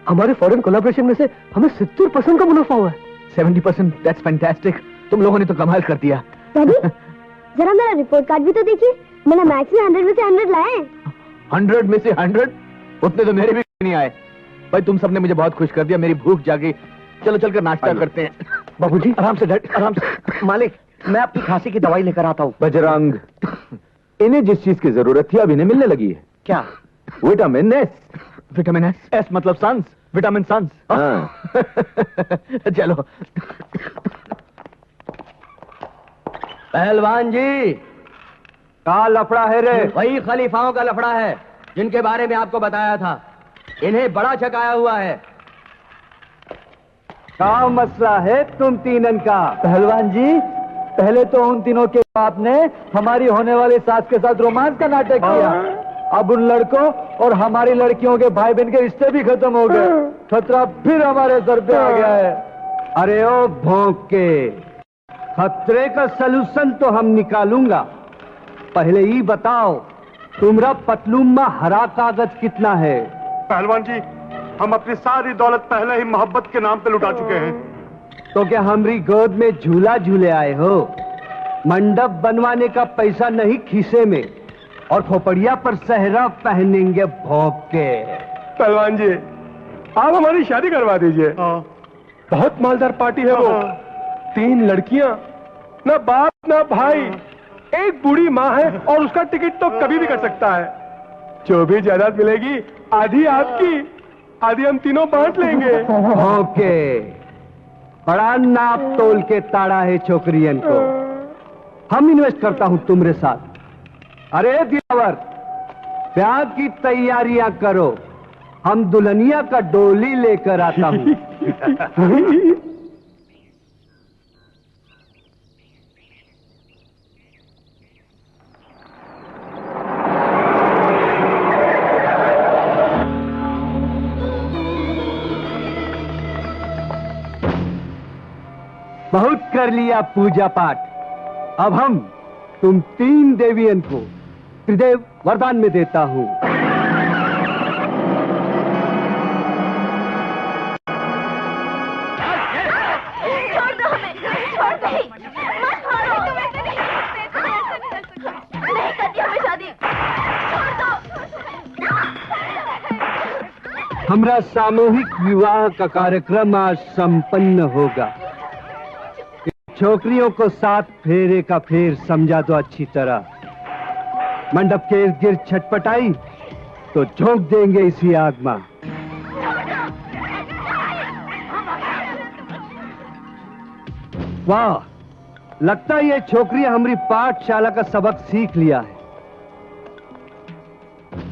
हमारे फॉरेन कोलैबोरेशन में से हमें 70% का मुनाफा हुआ है। 70%, दैट्स फैंटास्टिक। तुम लोगों ने तो कमाल कर दिया। डैडी, जरा मेरा रिपोर्ट कार्ड भी तो देखिए, मैंने मैथ्स में 100 में से 100 लाए हैं। 100 में से 100? उतने तो मेरे भी नहीं आए। भाई तुम सबने मुझे बहुत खुश कर दिया, मेरी भूख जागी। चलो चलकर नाश्ता करते हैं। बाबूजी, आराम से डैड, आराम से। मालिक, मैं आपकी खांसी की दवाई लेकर आता हूँ। बजरंग, इन्हें जिस चीज की जरूरत थी अब इन्हें मिलने लगी है। क्या? Vitamin S. Vitamin S? S मतलब सन्स, विटामिन सन्स। चलो। पहलवान जी, का लफड़ा है रे? वही खलीफाओं का लफड़ा है जिनके बारे में आपको बताया था। इन्हें बड़ा चकाया हुआ है। क्या मसला है तुम तीनन का? पहलवान जी, पहले तो उन तीनों के बाप ने हमारी होने वाली सास के साथ रोमांस का नाटक किया। अब उन लड़कों और हमारी लड़कियों के भाई बहन के रिश्ते भी खत्म हो गए। खतरा फिर हमारे सर पे आ गया है। अरे ओ भौंक के, खतरे का सलूशन तो हम निकालूंगा। पहले ही बताओ, तुम्हारा पतलूम में हरा कागज कितना है? पहलवान जी, हम अपनी सारी दौलत पहले ही मोहब्बत के नाम पे लुटा चुके हैं। तो क्या हमारी गोद में झूला झूले आए हो? मंडप बनवाने का पैसा नहीं खीसे में, और खोपड़िया पर सहरा पहनेंगे भौंक के। पहलवान जी, आप हमारी शादी करवा दीजिए। बहुत मालदार पार्टी है वो। 3 लड़कियां, ना बाप ना भाई, एक बूढ़ी माँ है और उसका टिकट तो कभी भी कर सकता है। जो भी जायदाद मिलेगी आधी आपकी, आधी हम तीनों बांट लेंगे। ओके, बड़ा नाप तोल के ताड़ा है छोकरियन को। हम इन्वेस्ट करता हूं तुम्हारे साथ। अरे दिलावर, ब्याह की तैयारियां करो, हम दुल्हनिया का डोली लेकर आता हूं। बहुत कर लिया पूजा पाठ। अब हम तुम 3 देवियन को त्रिदेव वरदान में देता हूं। छोड़ दो हमें, छोड़ दो, मत मारो। नहीं करती हमें शादी, छोड़ दो। हमारा सामूहिक विवाह का कार्यक्रम आज संपन्न होगा। छोकरियों को 7 फेरे का फेर समझा दो अच्छी तरह। मंडप के इर्द गिर्द छटपटाई तो झोंक देंगे इसी आग में। वाह, लगता है ये छोकरियां हमारी पाठशाला का सबक सीख लिया है।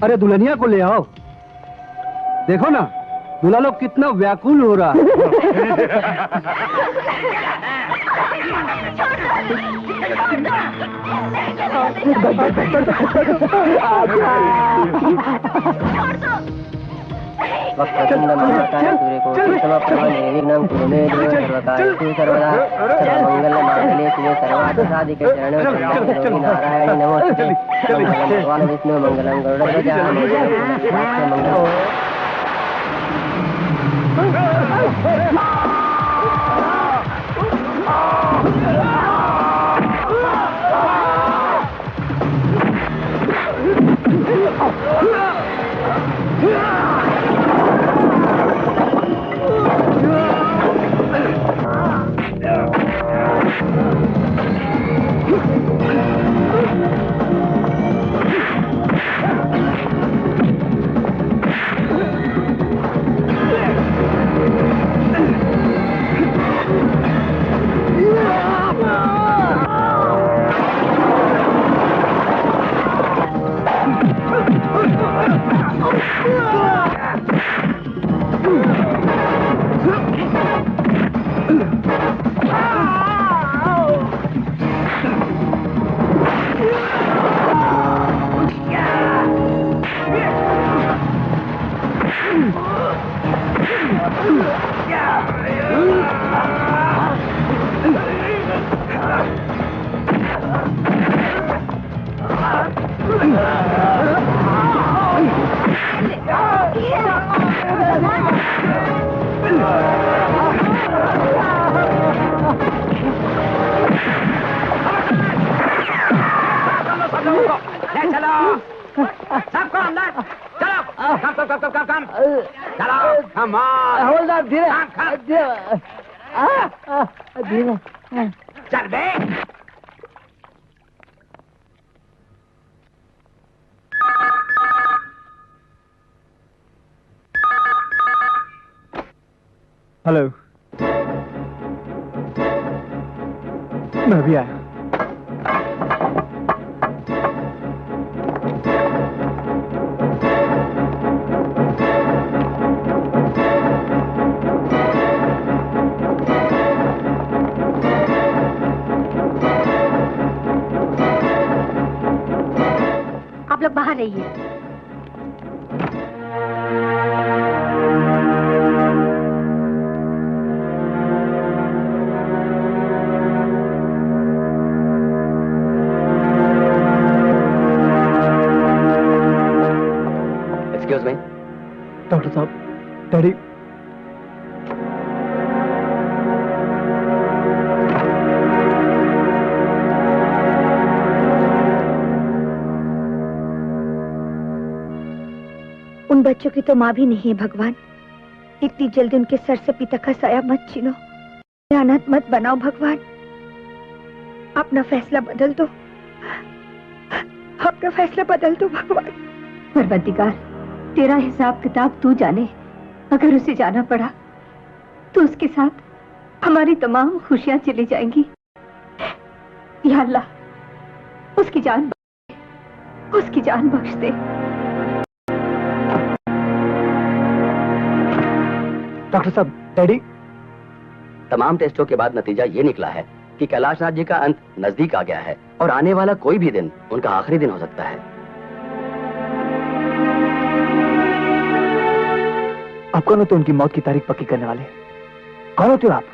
अरे दुल्हनिया को ले आओ, देखो ना दूल्हा लोग कितना व्याकुल हो रहा विष्णु मंगलम गरुड़ हवलदार धीरे धीरे चल बे। हेलो, मैं अभी आया। आप लोग बाहर रहिए। Excuse me. डॉक्टर साहब, डैडी उन बच्चों की तो माँ भी नहीं है भगवान। इतनी जल्दी उनके सर से पिता का साया मत छीनो, अनाथ मत बनाओ भगवान। अपना फैसला बदल दो, अपना फैसला बदल दो भगवान। परवरदिगार, तेरा हिसाब किताब तू जाने। अगर उसे जाना पड़ा तो उसके साथ हमारी तमाम खुशियां चली जाएंगी। या अल्लाह, उसकी जान बख्श दे। डॉक्टर साहब, डैडी। तमाम टेस्टों के बाद नतीजा ये निकला है कि कैलाशनाथ जी का अंत नजदीक आ गया है और आने वाला कोई भी दिन उनका आखिरी दिन हो सकता है। आप कौन होते उनकी मौत की तारीख पक्की करने वाले? कौन होते हो आप?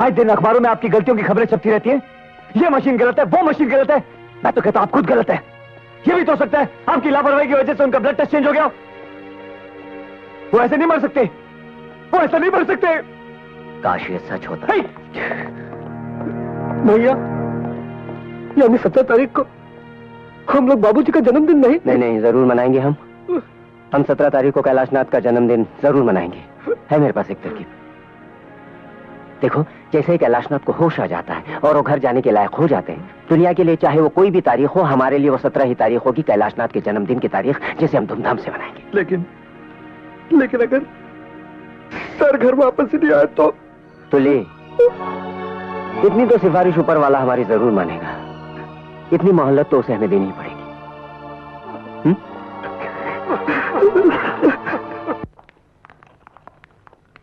आज दिन अखबारों में आपकी गलतियों की खबरें छपती रहती हैं। ये मशीन गलत है, वो मशीन गलत है। मैं तो कहता हूं आप खुद गलत है। ये भी तो हो सकता है आपकी लापरवाही की वजह से उनका ब्लड टेस्ट चेंज हो गया। वो ऐसे नहीं मर सकते, वो ऐसा नहीं मर सकते। काश ये सच होता। भैया, यानी 17 तारीख को हम लोग बाबूजी का जन्मदिन नहीं? नहीं, जरूर मनाएंगे हम 17 तारीख को कैलाशनाथ का जन्मदिन जरूर मनाएंगे। है मेरे पास एक तरकीब। देखो, जैसे ही कैलाशनाथ को होश आ जाता है और वो घर जाने के लायक हो जाते हैं, दुनिया के लिए चाहे वो कोई भी तारीख हो, हमारे लिए वो 17 ही तारीख होगी, कैलाशनाथ के जन्मदिन की तारीख, जिसे हम धूमधाम से मनाएंगे। लेकिन अगर सर घर वापस नहीं आया तो ले, इतनी तो सिफारिश ऊपर वाला हमारी जरूर मानेगा। इतनी मोहलत तो उसे हमें देनी ही पड़ेगी।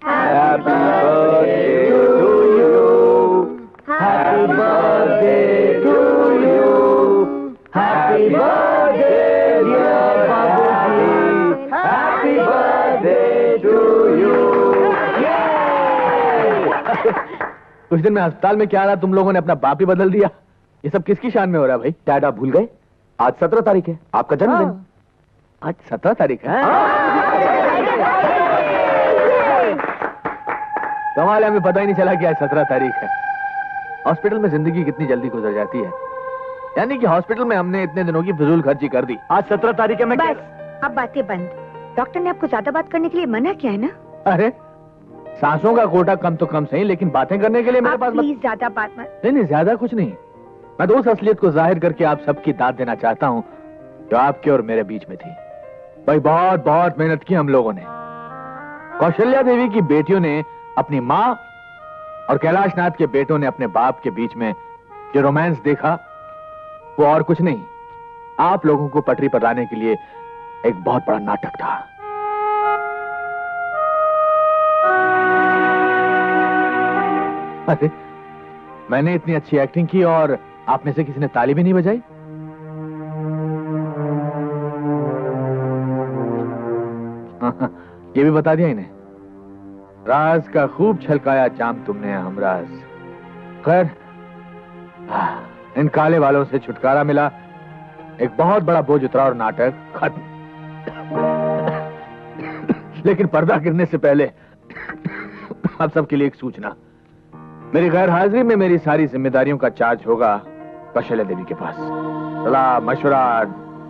Happy birthday to you. Happy birthday to you. Happy birthday dear Babuji. Happy birthday to you. कुछ दिन में अस्पताल में क्या रहा, तुम लोगों ने अपना बाप ही बदल दिया। ये सब किसकी शान में हो रहा है भाई? डैड, आप भूल गए आज 17 तारीख है, आपका जन्मदिन। आज 17 तारीख है। कमाल है, हमें पता ही नहीं चला कि आज 17 तारीख है। हॉस्पिटल में जिंदगी कितनी जल्दी गुजर जाती है। यानी कि हॉस्पिटल में हमने इतने दिनों की फिजूल खर्ची कर दी। आज 17 तारीख है। मैं बस, अब बातें बंद। डॉक्टर ने आपको ज्यादा बात करने के लिए मना किया है ना? अरे, सांसों का कोटा कम तो कम सही, लेकिन बातें करने के लिए मेरे पास प्लीज ज्यादा बात मत। नहीं, ज्यादा कुछ नहीं। मैं तो उस असलियत को जाहिर करके आप सबकी दाद देना चाहता हूँ जो आपके और मेरे बीच में थी। भाई, बहुत बहुत मेहनत की हम लोगों ने। कौशल्या देवी की बेटियों ने अपनी माँ और कैलाशनाथ के बेटों ने अपने बाप के बीच में जो रोमांस देखा, वो और कुछ नहीं, आप लोगों को पटरी पर लाने के लिए एक बहुत बड़ा नाटक था। अरे, मैंने इतनी अच्छी एक्टिंग की और आप में से किसी ने ताली भी नहीं बजाई? ये भी बता दिया इन्हें। राज का खूब छलकाया जाम तुमने हमराज। खैर, इन काले वालों से छुटकारा मिला, एक बहुत बड़ा बोझ उतरा और नाटक खत्म। लेकिन पर्दा गिरने से पहले आप सबके लिए एक सूचना। मेरी गैर हाजिरी में मेरी सारी जिम्मेदारियों का चार्ज होगा कौशल्या देवी के पास। सलाह, मशवरा,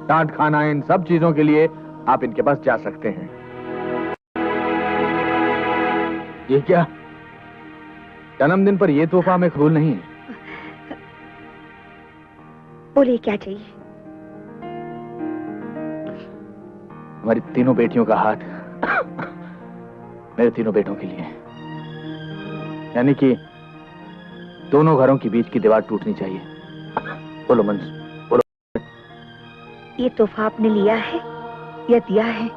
डांट खाना, इन सब चीजों के लिए आप इनके पास जा सकते हैं। ये क्या? जन्मदिन पर ये तोहफा हमें कबूल नहीं है। बोलिए क्या चाहिए? हमारी तीनों बेटियों का हाथ मेरे तीनों बेटों के लिए, यानी कि दोनों घरों के बीच की दीवार टूटनी चाहिए। बोलो मंजू, बोलो। ये तोहफा आपने लिया है या दिया है?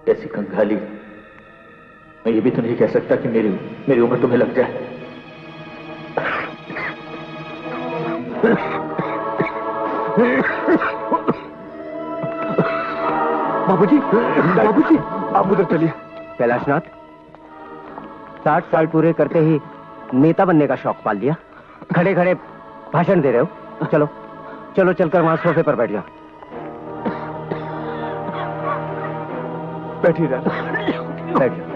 ऐसी कंगाली, मैं ये भी तो नहीं कह सकता कि मेरी उम्र तुम्हें लग जाए। बाबूजी, बाबूजी, आप उधर चलिए। कैलाशनाथ, 60 साल पूरे करते ही नेता बनने का शौक पाल लिया। खड़े खड़े भाषण दे रहे हो। चलो चलो, चलकर वहां सोफे पर बैठ जाओ। बैठिए बैठ जाओ।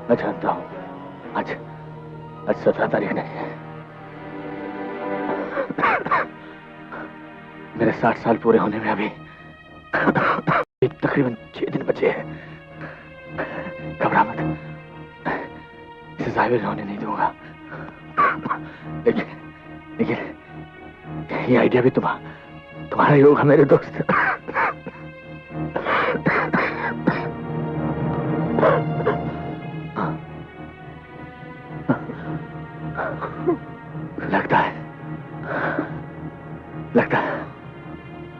मैं जानता हूं आज 17 तारीख नहीं है। मेरे 60 साल पूरे होने में अभी तकरीबन 6 दिन बचे हैं। घबरा मत, इसे जाहिर होने नहीं दूंगा। लेकिन ये आइडिया भी तुम्हारा ही होगा मेरे दोस्त। लगता है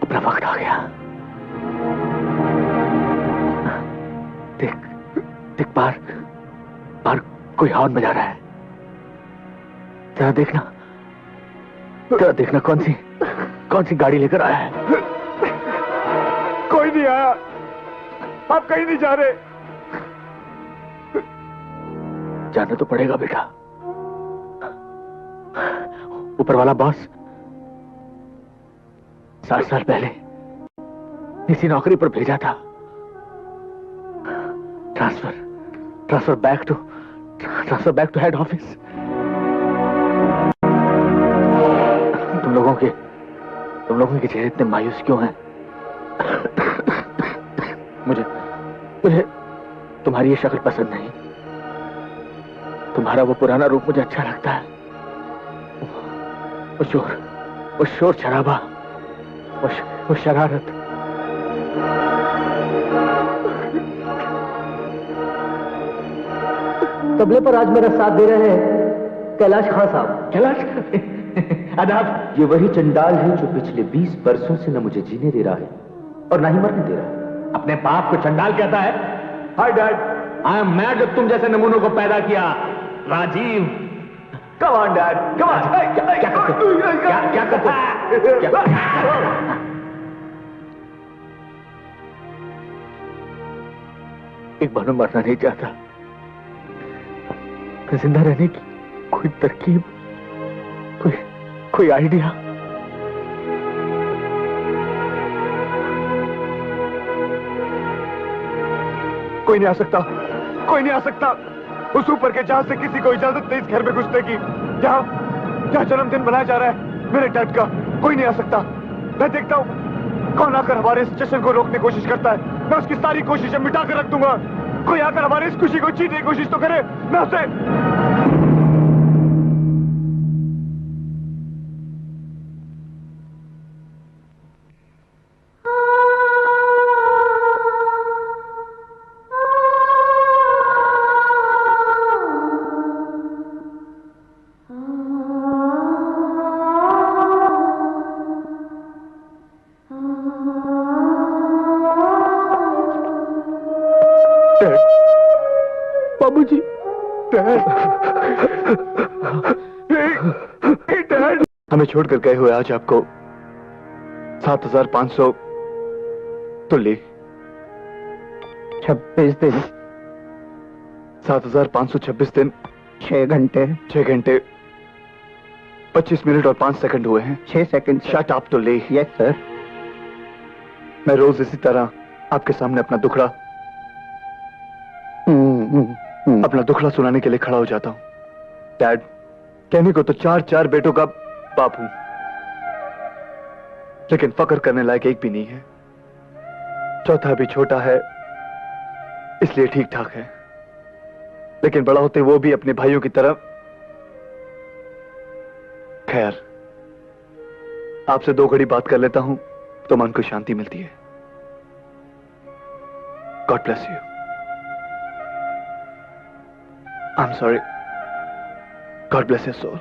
अपना वक्त आ गया। देख बाहर कोई हॉर्न बजा रहा है। जरा देखना कौन सी गाड़ी लेकर आया है। कोई नहीं आया, आप कहीं नहीं जा रहे। जाना तो पड़ेगा बेटा। ऊपर वाला बॉस 60 साल पहले इसी नौकरी पर भेजा था। Transfer back to head office. तुम लोगों के चेहरे इतने मायूस क्यों हैं? मुझे तुम्हारी ये शक्ल पसंद नहीं। तुम्हारा वो पुराना रूप मुझे अच्छा लगता है। वो शोर शराबा, वो शरारत। तबले पर आज मेरा साथ दे रहे हैं कैलाश खान साहब। कैलाश आदाब। ये वही चंडाल है जो पिछले 20 वर्षों से न मुझे जीने दे रहा है और ना ही मरने दे रहा है। अपने बाप को चंडाल कहता है? Hi dad, I am mad जब तुम जैसे नमूनों को पैदा किया। Rajiv, come on dad, come on. क्या करते? एक बार मैं मरना नहीं चाहता। जिंदा रहने की कोई तरकीब, कोई आइडिया। कोई नहीं आ सकता। उस ऊपर के जहाज से किसी को इजाजत नहीं इस घर में घुसने की। जहां जन्मदिन मनाया जा रहा है मेरे डैड का, कोई नहीं आ सकता। मैं देखता हूं कौन आकर हमारे इस जश्न को रोकने की कोशिश करता है। मैं उसकी सारी कोशिशें मिटा कर रख दूंगा। कोई आकर हमारी इस खुशी को छीनने की कोशिश तो करे, मैं उसे। बाबूजी, डैड, हमें छोड़कर गए हुए आज आपको 7500 तो ली 26 दिन 7526 दिन 6 घंटे 25 मिनट और 5 सेकंड हुए हैं। 6 सेकंड। शट अप तो ले। Yes sir. मैं रोज इसी तरह आपके सामने अपना दुखड़ा अपना दुखड़ा सुनाने के लिए खड़ा हो जाता हूं। डैड, कहने को तो 4 बेटों का बाप हूं, लेकिन फक्र करने लायक एक भी नहीं है। चौथा भी छोटा है, इसलिए ठीक ठाक है, लेकिन बड़ा होते वो भी अपने भाइयों की तरह। खैर, आपसे 2 घड़ी बात कर लेता हूं तो मन को शांति मिलती है। God bless you. I am sorry. God bless your soul.